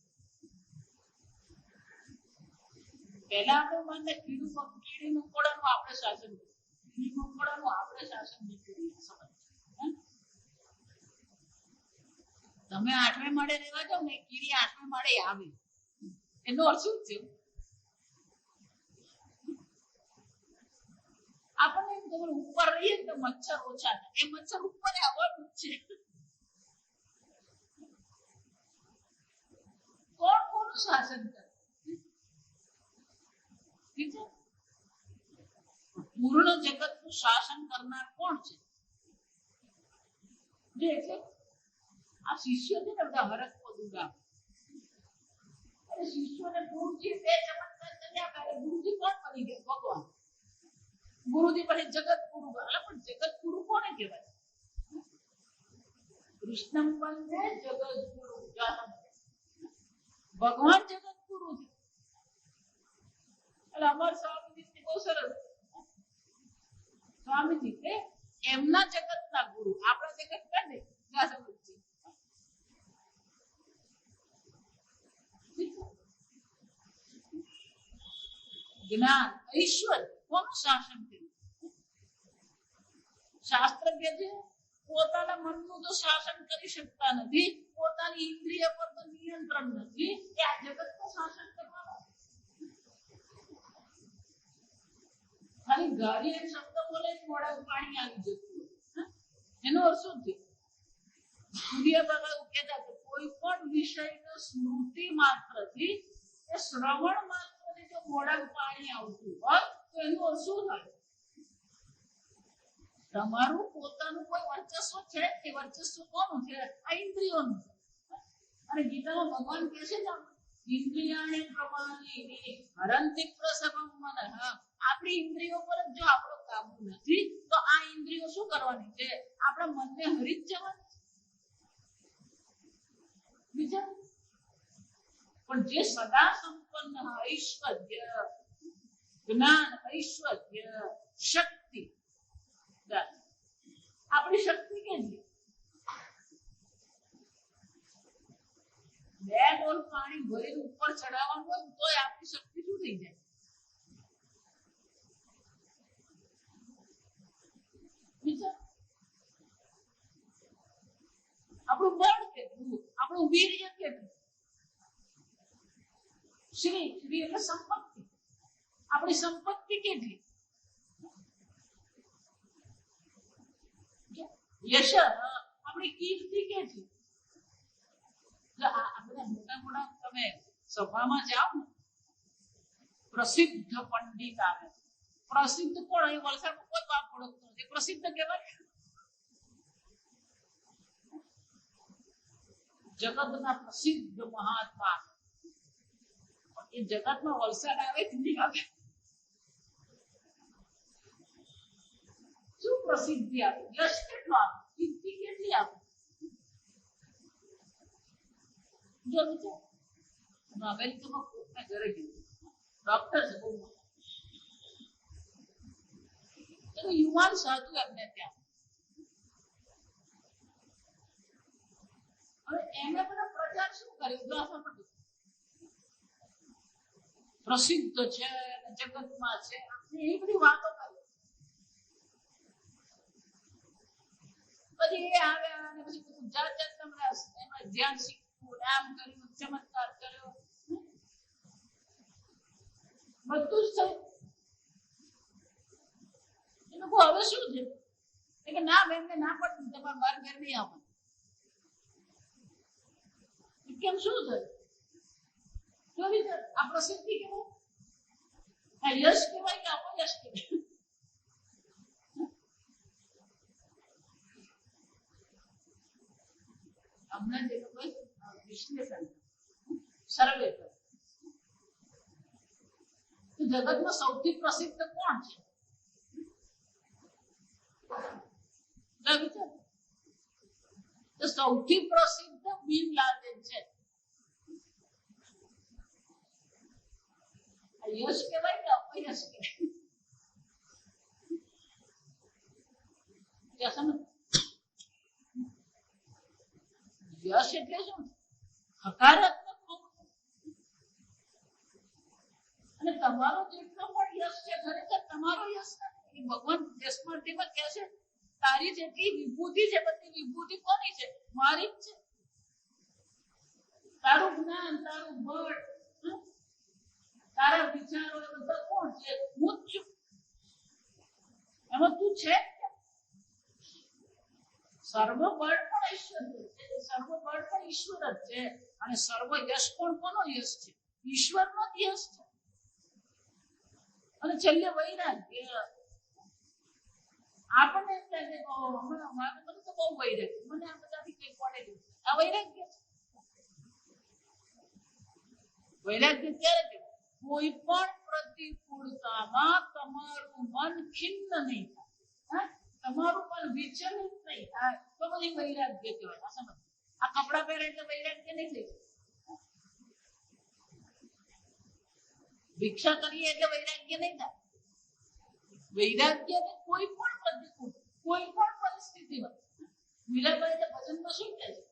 પહેલા આપણે માનતા કીડી મકોડાનું આપણે શાસન, કીડી મકોડાનું આપણે શાસન નથી. તમે 8મે માળે રહેવા જાવ ને, કીડી 8મે માળે આવે, એનો અર્થ શું છે? આપણને એમ ખબર ઉપર રહીએ તો મચ્છર ઓછા થાય, એ મચ્છર ઉપર આવવાનું જ છે. કોણ કોનું શાસન કરે? પૂર્ણ જગત નું શાસન કરનાર કોણ છે? આ શિષ્યો છે ને બધા હરકવો દુગા. શિષ્યોને ગુરુજી 2 ચમત્કાર કર્યા, ગુરુજી કોણ બની ગયા? ભગવાન. ગુરુજી પછી જગત ગુરુ, પણ જગત ગુરુ કોને કહેવાય? કૃષ્ણ વંદે જગત ગુરુ, ભગવાન જગત ગુરુ છે. એટલે અમાર સ્વામીજી બહુ સરસ, સ્વામીજી કે એમના જગતના ગુરુ, આપણા જગત ના નહીં. જ્ઞાન ઈશ્વર કોનું શાસન કર્યું? શાસ્ત્ર કે છે પોતાના મનનું તો શાસન કરી શકતા નથી, પોતાની ઇન્દ્રિય પર તો નિયંત્રણ નથી, એ આ જગત નું શાસન કરવાનો. ખાલી ગાડી એક શબ્દ બોલે મોઢા પાણી આવી જતું, એનો અર્થ શું થયો? સૂર્ય ભગવાન કહેતા કે કોઈ પણ વિષયનો સ્મૃતિ માત્રથી, એ શ્રવણ માત્રથી જો મોઢા પાણી આવતું હોય તો એનો અર્થ શું થાય? તમારું પોતાનું કોઈ વર્ચસ્વ છે, એ વર્ચસ્વ કોનું છે? આ ઇન્દ્રિયોનું છે. અને ગીતામાં ભગવાન કહે છે ને, ઇન્દ્રિયાણી પ્રમાણે હરંતિ પ્રસવમ મનઃ, આપણી ઇન્દ્રિયો પર જો આપણો કાબુ નથી તો આ ઇન્દ્રિયો શું કરવાની છે? આપણા મનને હરી જ જવાની. બીજા પણ જે સદા સંપન્ન ઐશ્વર્ય, જ્ઞાન, ઐશ્વર્ય, શક્તિ, આપણી શક્તિ કેટલી? 2 ડોલ પાણી ભરીને ઉપર ચડાવવાનું હોય તોય આપણી શક્તિ શું થઈ જાય? આપણું બળ કેટલું, આપણું વીર્ય કેટલું? શ્રી શ્રી એટલે સંપત્તિ, આપણી સંપત્તિ કેટલી? યશ આપણી કીર્તિ કેટલી? આ બધા મોટા મોટા તમે સભામાં જાઓ ને, પ્રસિદ્ધ પંડિત આવે. પ્રસિદ્ધ કોણ? અહીં વલસાડમાં કોઈ બાપ ઓળખતો નથી, પ્રસિદ્ધ કહેવાય. જગતના પ્રસિદ્ધ મહાત્મા, એ જગતમાં વલસાડ આવે કે નહીં આવે? શું પ્રસિદ્ધિ આપે? યશ કેટલો આપે? કીર્તિ કેટલી આપે? જો વિચાર, અમેરિકામાં કોકના ઘરે ગયું, ડોક્ટર છે બહુ મોટા, યુવાન સાધુ એમને ત્યાં, હવે એમને બધા પ્રચાર શું કર્યો? પ્રસિદ્ધ છે, જગતમાં છે, એ બધી વાતો કરી. પછી એ આવ્યા અને પછી જાત જાત એમાં ધ્યાન શીખવું, આમ કર્યું, ચમત્કાર કર્યો, બધું જ થયું. એ લોકો હવે શું છે કે ના, એમને ના પડતી, તમારે બાર ઘર નહીં આવવાનું. કેમ? શું થયું? આ પ્રસિદ્ધિ કેવાય? આ યશ કહેવાય કે અપયશ કહેવાય? હમણાં જે લોકો વિશ્લેષણ સર્વે કરે, તો જગતમાં સૌથી પ્રસિદ્ધ કોણ છે? તો સૌથી પ્રસિદ્ધ બિન લાદેન છે. યશ કહેવાય કે અપયશ કહેવાય? યશ એટલે શું? હકારાત્મક હોવું. અને તમારો જેટલો પણ યશ છે, ખરેખર તમારો યશ નથી. ભગવાન સ્મૃતિમાં કહે છે, તારી જેટલી વિભૂતિ છે, બધી વિભૂતિ કોની છે? મારી જ છે. તારું જ્ઞાન, તારું બળ, તારા વિચારો, એ બધા કોણ છે? હું જ છું. એમાં તું છે. સર્વ બળ પણ ઈશ્વર છે, સર્વ બળ પણ ઈશ્વર જ છે. અને સર્વ યશ પણ કોનો યશ છે? ઈશ્વરનો જ યશ છે. અને છેલ્લે વૈરાગ્ય. આપણને એમ લાગે કે હમણાં મને તો બહુ વૈરાગ્ય, મને આ બધાથી કઈ પડે નહીં. આ વૈરાગ્ય છે. વૈરાગ્ય ક્યારે કહેવાય? કોઈ પણ પ્રતિકૂળતામાં તમારું મન ખિન્ન નહીં થાય, તમારું મન વિચલિત નહીં થાય તો બધી વૈરાગ્ય કહેવાય. આ સમજ, આ કપડા પહેરે એટલે વૈરાગ્ય નહીં થઈ જાય. ભિક્ષા કરીએ એટલે વૈરાગ્ય નહીં થાય. વૈરાગ્ય કોઈ પણ પ્રતિકૂળ, કોઈ પણ પરિસ્થિતિમાં. મીરાબાઈ ભજનમાં શું કહે છે?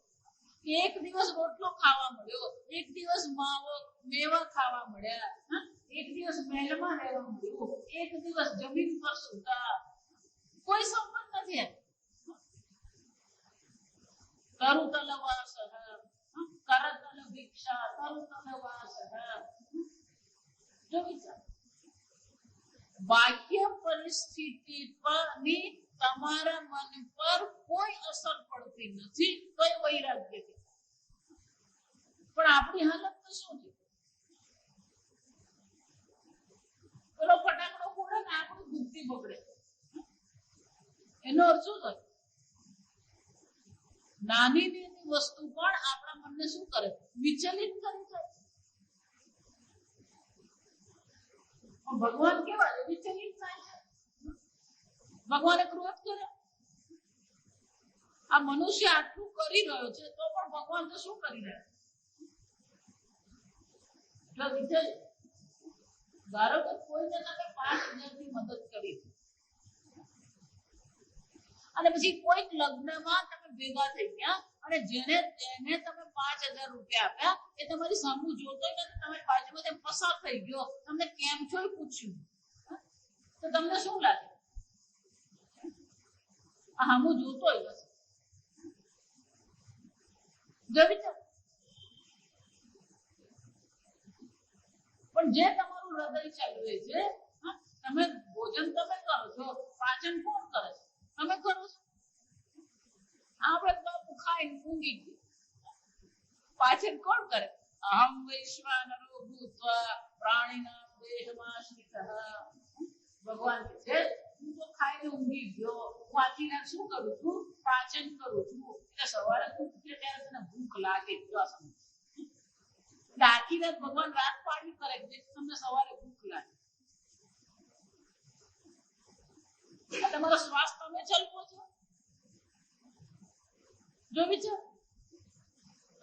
એક દિવસ રોટલો ખાવા મળ્યો, એક દિવસ માવો મેવા ખાવા મળ્યા, એક દિવસ મહેલમાં રહેવા મળ્યું, એક દિવસ જમીન પર સૂતા, કોઈ સંબંધ નથી. કરુતલ વાસઃ કરતલ ભિક્ષા કરુતલ વાસઃ. જો વિચાર, બાહ્ય પરિસ્થિતિ પરની તમારા મન પર કોઈ અસર પડતી નથી તો એ વૈરાગ્ય કહેવાય. પણ આપણી હાલત તો શું છે? પેલો ફટાકડો ફોડે ને આપણી બુદ્ધિ બગડે. એનો અર્થ શું થાય? નાની નાની વસ્તુ પણ આપણા મનને શું કરે? વિચલિત કરી જાય. ભગવાન કેવા છે? વિચલિત થાય છે. ભગવાને ક્રોધ કર્યો. આ મનુષ્ય આટલું કરી રહ્યો છે તો પણ ભગવાન તો શું કરી રહ્યા? ધારો કે કોઈને તમે 5,000 ની મદદ કરી અને પછી કોઈક લગ્નમાં તમે ભેગા થઈ ગયા અને જેને તમે 5,000 રૂપિયા આપ્યા એ તમારી સામું જોતો નથી, તમારી બાજુમાંથી પસાર થઈ ગયો, તમને કેમ છો એ પૂછ્યું, તો તમને શું લાગે? હામું જોતો હશે. પણ જે તમારું હૃદય ચાલવે છે, તમે ભોજન તમે કરો છો, પાચન કોણ કરે છે? તમે કરો છો. આપણે બાપુ ખાઈને ઊંઘી ગયું, પાચન કોણ કરે? અહમ વૈશ્વાનરો ભૂત્વા પ્રાણીના દેહમાશ્રિતઃ. ભગવાન કહે છે હું તો ખાઈને ઊંઘી ગયો, હું આખી રાત શું કરું છું? પાચન કરું છું. એટલે સવારે તું ઉઠે ત્યારે તને ભૂખ લાગે. આખી રાત ભગવાન રાત પાડી કરે કે તમને સવારે ભૂખ લાગે. તમારો શ્વાસ તમે ચલવો છો. જો વિચાર,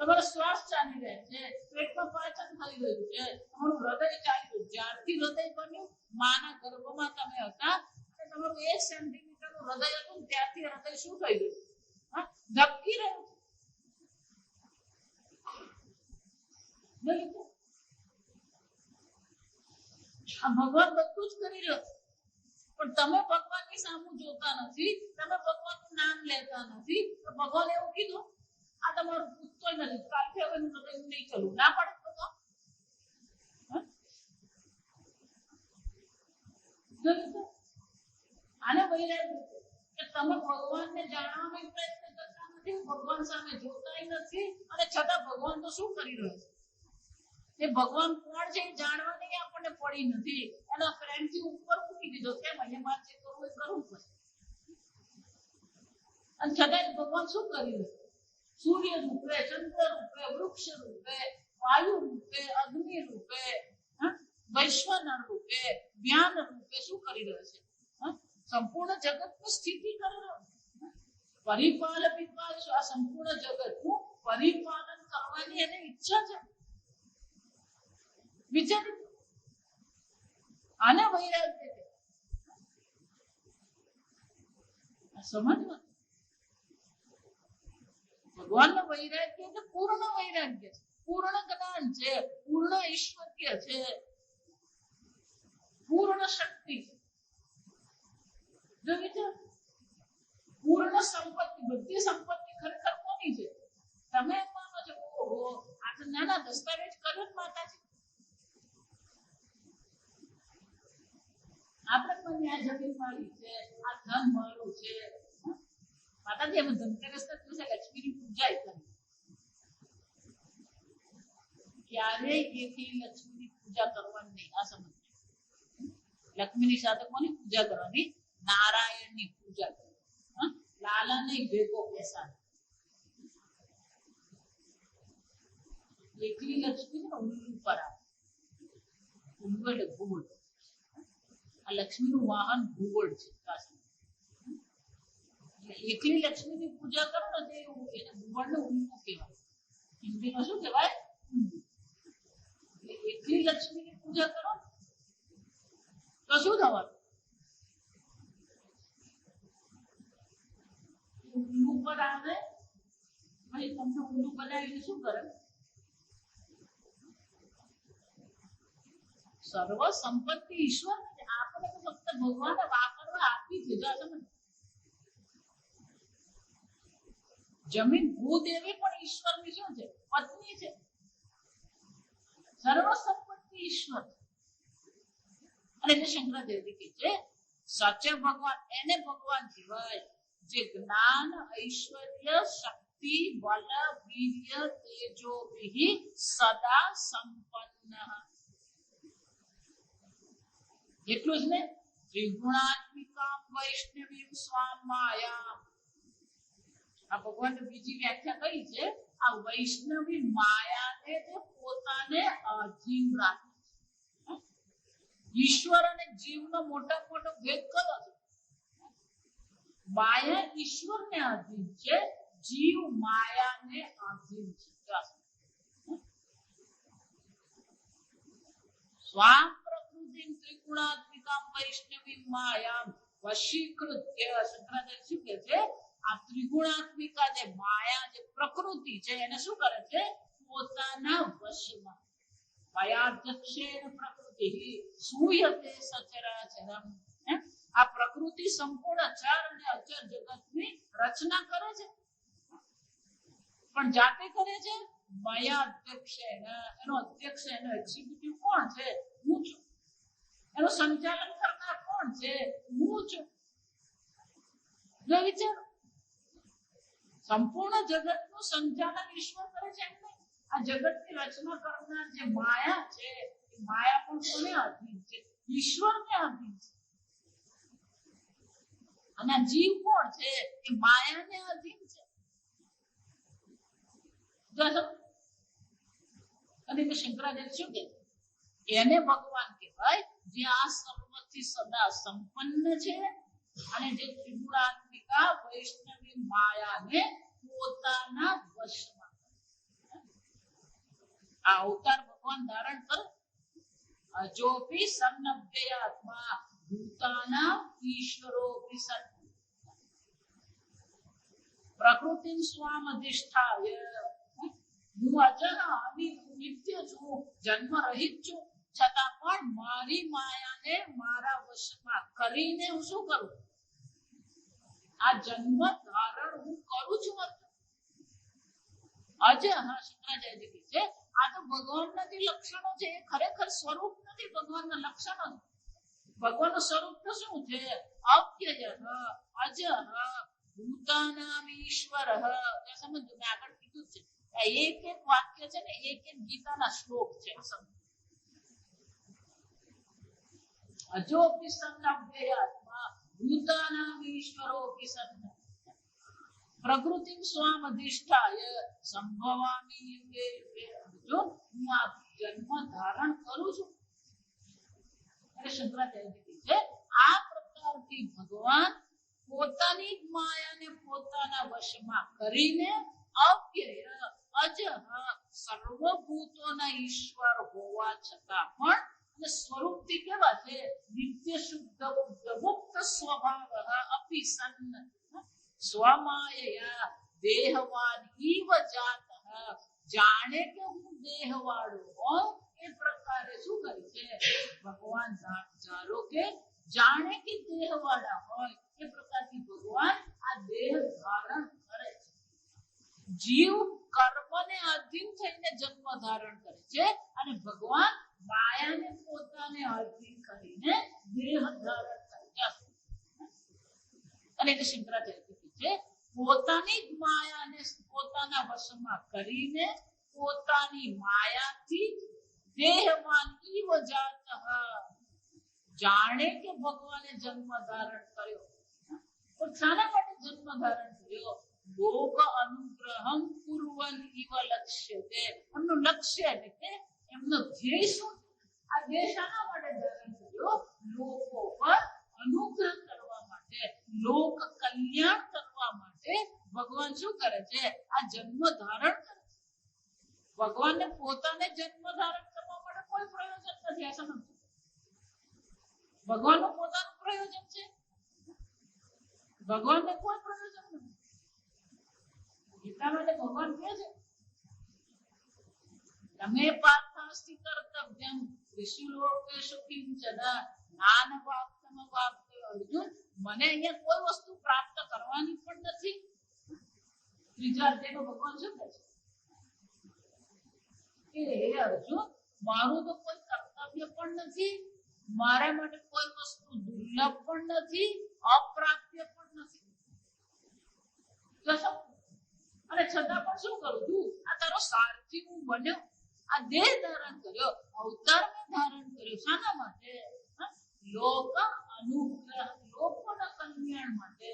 તમારો શ્વાસ ચાલી રહે છે, પેટમાં પાચન થઈ રહ્યું છે, તમારું હૃદય ચાલી રહ્યું. જ્યારથી હૃદય બન્યું, માના ગર્ભમાં તમે હતા અને તમારું 1 સેન્ટીમીટર નું હૃદય હતું, ત્યારથી હૃદય શું થઈ ગયું? ધબકી રહ્યું. ભગવાન બધું જ કરી રહ્યો, પણ તમે ભગવાનની સામું જોતા નથી, તમે ભગવાનનું નામ લેતા નથી. તો ભગવાન એવું કીધું આ તમારું પૂછતો નથી, કાલથી હવે હું હૃદય નહીં ચલું. ના પડે ભગવાન. આને વૈરાગ્ય કે તમે ભગવાનને જાણવાનો પ્રયત્ન કરતા નથી, ભગવાન સામે જોતા નથી, અને છતાં ભગવાન તો શું કરી રહ્યો છે? એ ભગવાન કોણ છે એ જાણવાની આપણને પડી નથી. એના ફ્રેન્ડ થી ઉપર મૂકી દીધો. કેમ? અહીંયા મારે જે કરવું એ કરવું પડે. અને છતાં ભગવાન શું કરી રહ્યો? સૂર્ય રૂપે, ચંદ્ર રૂપે, વૃક્ષ રૂપે, વાયુ રૂપે, અગ્નિ રૂપે, વૈશ્વાનર રૂપે, જ્ઞાન રૂપે શું કરી રહ્યો છે? સંપૂર્ણ જગતની સ્થિતિ કરી રહ્યો. પરિપાલક આ સંપૂર્ણ જગતનું પરિપાલન કરવાની એની ઈચ્છા છે. વિચારી, આને વૈરાગ્ય સમજવા. ભગવાનનો વૈરાગ્ય એટલે પૂર્ણ વૈરાગ્ય છે, પૂર્ણ જ્ઞાન છે, પૂર્ણ ઐશ્વર્ય છે, પૂર્ણ શક્તિ છે. જો વિચાર, પૂર્ણ સંપત્તિ, બધી સંપત્તિ ખરેખર કોની છે? તમે એમ માનો છો ઓહો આ તો નાના દસ્તાવેજ કર્યો માતાજી. આપણે પણ આ જમીન મારી છે, આ ધન મારું છે. માતાજી અમે ધનતેરસના દિવસે લક્ષ્મીની પૂજા કરી. ક્યારેય એથી લક્ષ્મીની પૂજા કરવાની નહીં. આ સમજ. લક્ષ્મીની સાથે કોની પૂજા કરવાની? નારાયણની પૂજા કરવાની. લાલા નહીં ભેગો બેસા. એકલી લક્ષ્મી ને ઉલ્લુ પર આવે. ઉલ્લુ એટલે ભૂગોળ. આ લક્ષ્મીનું વાહન ભૂગોળ છે. એકલી લક્ષ્મીની પૂજા કરો ને તે એને ભૂગોળને ઉલ્લુ કહેવાય. હિન્દીમાં શું કહેવાય? ઉલ્લુ. એકલી લક્ષ્મીની પૂજા કરો તો શું થવાનું? ઉલ્લુ પર આવે ભાઈ, તમને ઉલ્લુ બનાવીને શું કરે? સર્વ સંપત્તિ ઈશ્વર. આપણે તો ફક્ત ભગવાનને વાપરવા આપી દીધા છે. જમીન ભૂદેવી પણ ઈશ્વરની શું છે? પત્ની છે. સર્વ સંપત્તિ ઈશ્વર. અને એટલે શંકરાચાર્ય કહે છે સાચે ભગવાન એને ભગવાન કહેવાય જે જ્ઞાન, ઐશ્વર્ય, શક્તિ, બલ, વીર્ય, તેજો વિહિ સદા સંપન્ન. એટલું જ ને, ત્રિગુણાત્મિકા વૈષ્ણવી સ્વામ માયા. આ ભગવાનને બીજી વ્યાખ્યા કઈ છે? આ વૈષ્ણવી માયાને તે પોતાને અધીન રાખે છે. ઈશ્વર અને જીવનો મોટો ભેદ કયો છે? માયા ઈશ્વરને અધીન છે, જીવ માયાને અધીન છે. સ્વામ પ્રકૃતિ ત્રિગુણાત્મિકા વૈષ્ણવી માયા વશીકૃત્ય. શંકરાચાર્ય શું કહે છે? આ ત્રિગુણાત્મિકા જે માયા, જે પ્રકૃતિ છે, એને શું કરે છે? પોતાના વશમાં. માયાધ્યક્ષેણ પ્રકૃતિ સૂયતે સચરાચરમ. આ પ્રકૃતિ સંપૂર્ણ ચર અને અચર જગતની રચના કરે છે, પણ જાતે કરે છે માયાધ્યક્ષેણ. એનો અધ્યક્ષ, એનો એક્ઝિક્યુટિવ કોણ છે? હું છું. એનું સંચાલન કરનાર કોણ છે? હું છું. જો વિચારો, સંપૂર્ણ જગતનું સંચાલન ઈશ્વર કરે છે. એમને આ જગતની રચના કરનાર જે માયા છે, એ માયા પણ કોને અધીન છે? ઈશ્વરને અધીન છે. અને જીવ કોણ છે? એ માયાને અધીન છે. અને શંકરાચાર્ય શું કહે છે? એને ભગવાન કહેવાય જે આ સર્વથી સદા સંપન્ન છે અને જે ત્રિગુણાત્મિકા વૈષ્ણવી માયાને પોતાના વશમાં. આ અવતાર ભગવાન ધારણ કરે. અજોપી સન્નભ્યાત્મા ભૂતાના ઈશ્વરો વિસન પ્રકૃતિ સ્વામ અધિષ્ઠાય. હું અજર નિત્ય છું, જન્મ રહિત છું, છતાં પણ મારી માયાને મારા વશમાં કરીને હું શું કરું? આ જન્મ ધારણ હું કરું છું. શંકરાચાર્ય કહે છે આ તો ભગવાનના જે લક્ષણો છે એ ખરેખર સ્વરૂપ નથી, ભગવાનના લક્ષણો. ભગવાનનું સ્વરૂપ તો શું છે? અવ્યય, અજહ, ભૂતાનામ ઈશ્વર. સમજો, મેં આગળ કીધું છે એક એક વાક્ય છે ને એક એક ગીતાના શ્લોક છે. અજોપી સન્નભ્યાત્મા ભૂતાનામ ઈશ્વરોપી સન્ન પ્રકૃતિ સ્વામ અધિષ્ઠાય સંભવામિ યુગે યુગે. જો હું આ જન્મ ધારણ કરું છું. એટલે શંકરાચાર્ય કહે છે આ પ્રકારથી ભગવાન પોતાની જ માયાને પોતાના વશમાં કરીને અવ્યય, અજહ, સર્વભૂતોના ઈશ્વર હોવા છતાં પણ અને સ્વરૂપથી કેવા છે? નિત્ય શુદ્ધ બુદ્ધ મુક્ત સ્વભાવ અપી સન્ન સ્વમાયયા દેહવાન ઈવ જાત. જાણે કે હું દેહવાળો હોઉં એ પ્રકારે શું કરે છે ભગવાન? ધારો કે જાણે કે દેહવાળા હોય એ પ્રકારથી ભગવાન આ દેહ ધારણ કરે છે. જીવ કર્મને અધીન થઈને જન્મ ધારણ કરે છે અને ભગવાન માયાને પોતાને અધીન કરીને દેહ ધારણ કરે છે. અને એટલે શંકરાચાર્ય કહે છે પોતાની જ માયાને પોતાના વશમાં કરીને પોતાની માયાથી દેહવાન ઈવ જાત. જાણે કે ભગવાને જન્મ ધારણ કર્યો, પણ શાના માટે જન્મ ધારણ કર્યો? ભોગ અનુગ્રહમ કુર્વન ઇવ લક્ષ્યતે. એમનું લક્ષ્ય એટલે કે એમનો ધ્યેય શું? આ દેહ શાના માટે ધારણ કર્યો? લોકો પર અનુગ્રહ કરવા માટે, લોક કલ્યાણ કરવા માટે ભગવાન શું કરે છે? આ જન્મ ધારણ કરે છે. ભગવાનને પોતાને જન્મ ધારણ કરવા માટે કોઈ પ્રયોજન નથી. આ સમજો. ભગવાનનું પોતાનું પ્રયોજન છે? ભગવાનને કોઈ પ્રયોજન નથી. એટલા માટે ભગવાન કહે છે તમે પાર્થાસ્તિ કર્તવ્યમ વિશુલોકેશુ કિંચના જ્ઞાન વાપ્તમ વાપ્તય. અર્જુન, મને અહીંયા કોઈ વસ્તુ પ્રાપ્ત કરવાની પણ નથી. ત્રીજા અધ્યાયમાં ભગવાન શું કહે છે કે હે અર્જુન, મારું તો કોઈ કર્તવ્ય પણ નથી, મારા માટે કોઈ વસ્તુ દુર્લભ પણ નથી, અપ્રાપ્ય પણ નથી. અને છતાં પણ શું કરું છું? આ તારો સારથી હું બન્યો, આ દેહ ધારણ કર્યો, અવતાર મેં ધારણ કર્યો. શાના માટે? લોક અનુગ્રહ, લોકોના કલ્યાણ માટે.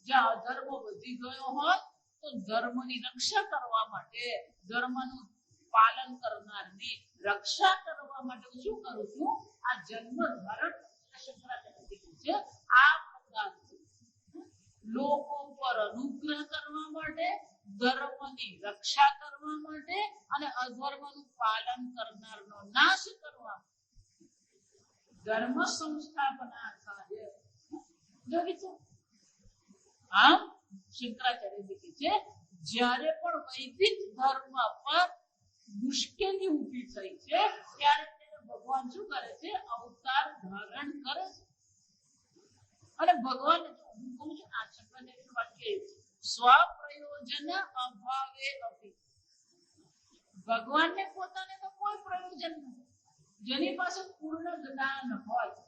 જ્યાં અધર્મ વધી ગયો હોય તો ધર્મની રક્ષા કરવા માટે, ધર્મનું પાલન કરનારની રક્ષા કરવા માટે હું શું કરું છું? આ જન્મ ધારણ છે. આ પ્રકારથી લોકો પર અનુગ્રહ કરવા માટે, ધર્મની રક્ષા કરવા માટે અને અધર્મનું પાલન કરનારનો નાશ કરવા માટે. ધર્મ સંસ્થાપના કાર્ય જોઈ છે. આમ શંકરાચાર્ય કહે છે જ્યારે પણ વૈદિક ધર્મ પર મુશ્કેલી ઊભી થઈ છે ત્યારે ભગવાન શું કરે છે? અવતાર ધારણ કરે છે. અને ભગવાન હું કહું છું આ શંકરાચાર્યનું વાક્ય સ્વપ્રયોજન અભાવે અપી. ભગવાનને પોતાને તો કોઈ પ્રયોજન નથી. જેની પાસે પૂર્ણ જ્ઞાન હોય,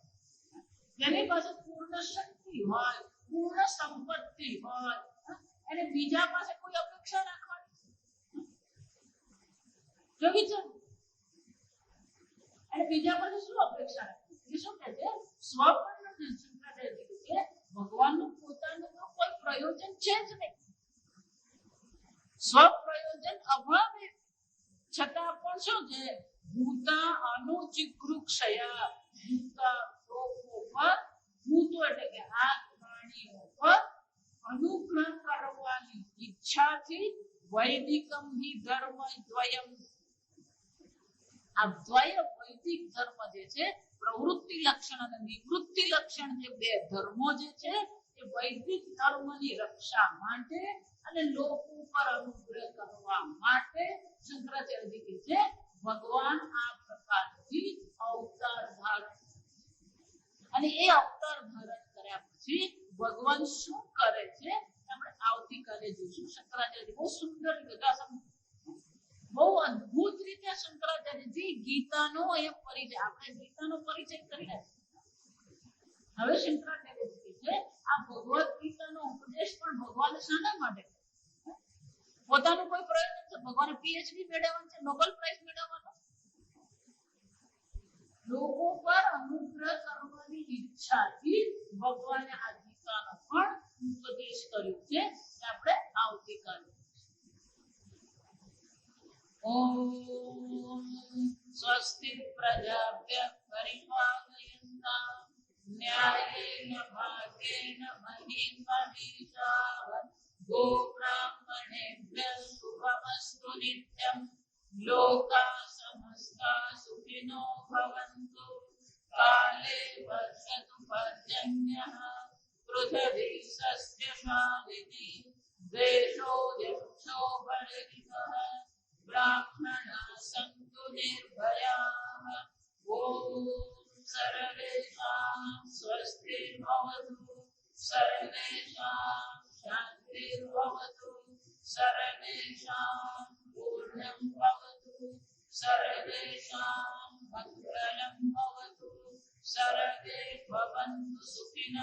જેની પાસે પૂર્ણ શક્તિ હોય, પૂર્ણ સંપત્તિ હોય, અને બીજા પાસે કોઈ અપેક્ષા રાખવાની જોઈ છે. અને બીજા પાસે શું અપેક્ષા રાખવી? એ શું કહે છે? સ્વપ્રયોજન. શંકરાચાર્ય છે ભગવાનનું પોતાનું તો કોઈ પ્રયોજન છે જ નહીં. સ્વપ્રયોજન અભાવે છતાં પણ શું છે? ભૂતા અનુચિકૃક્ષયા, ભૂતા લોકો પર, ભૂતો એટલે કે આ પ્રાણીઓ પર અનુગ્રહ કરવાની ઈચ્છાથી વૈદિકમ હિ ધર્મ દ્વયમ. આ દ્વય વૈદિક ધર્મ જે છે, પ્રવૃત્તિ લક્ષણ અને નિવૃત્તિ લક્ષણ, જે બે ધર્મો જે છે એ વૈદિક ધર્મની રક્ષા માટે અને લોકો પર અનુગ્રહ કરવા માટે શંકરાચાર્ય કહે છે ભગવાન આ પ્રકારથી અવતાર ધારણ. અને એ અવતાર ધારણ કર્યા પછી ભગવાન શું કરે છે આપણે આવતીકાલે જોઈશું. શંકરાચાર્ય બહુ સુંદર રીતે, બહુ અદ્ભુત રીતે શંકરાચાર્યજી ગીતાનો અહીંયા પરિચય, આપણે ગીતાનો પરિચય કરી રહ્યા. હવે શંકરાચાર્યજી કહે છે આ ભગવદ ગીતાનો ઉપદેશ પણ ભગવાને શાના માટે? પોતાનું કોઈ પ્રયોજન છે? ભગવાને પીએચડી મેળવવાનું છે, નોબેલ પ્રાઇઝ મેળવવાનો? લોકો પર અનુગ્રહ કરવાની ઈચ્છાથી ભગવાને આ ગીતાનો પણ ઉપદેશ કર્યો છે. આપણે આવતીકાલે ઓમ સ્વસ્તિ પ્રજાભ્ય પરિપાલયન્તા ન્યાયેન ભાગેન મહિં મહિષાઃ ગોબ્રાહ્મણેભ્યઃ શુભમસ્તુ નિત્યં લોકાઃ સમસ્તા સુખિનો ભવन्तु કાલે વર્ષતુ પર્જન્યઃ પૃથ્વી સસ્યશાલિની દેશો યક્ષો બલિનઃ બ્રાહ્મણાः સन्तુ નિર્ભયાः ઓમ સર્વેષાં સ્વસ્તિર્ભવતુ સર્વેષાં શાન્તિર્ભવતુ સર્વેષાં પૂર્ણં ભવતુ સર્વેષાં મંગલં ભવતુ સર્વે ભવन्तુ સુખિનઃ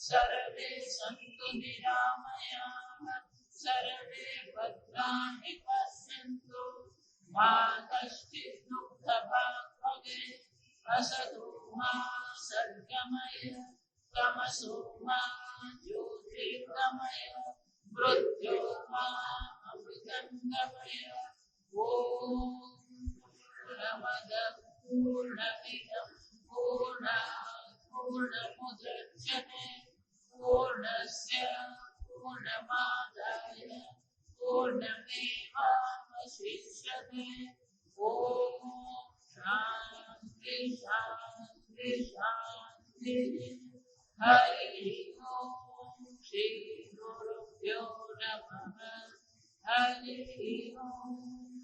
સર્વે સन्तુ નિરામયાઃ સર્વે ભદ્રાણિ પશ્યन्तુ મા કશ્ચિत् દુઃખભાગ્ ભવેत् અસતો મા સદ્ગમય તમસો મા જ્યોતિર્ગમય મૃત્યો મા અમૃતં ગમય. ઓમ પૂર્ણમદઃ पूर्णमिदं पूर्णात् पूर्णमुदच्यते पूर्णस्य पूर्णमादाय पूर्णमेवावशिष्यते ॐ शान्ति शान्ति शान्तिः हरिः ॐ श्री गुरुभ्यो नमः हरिः ॐ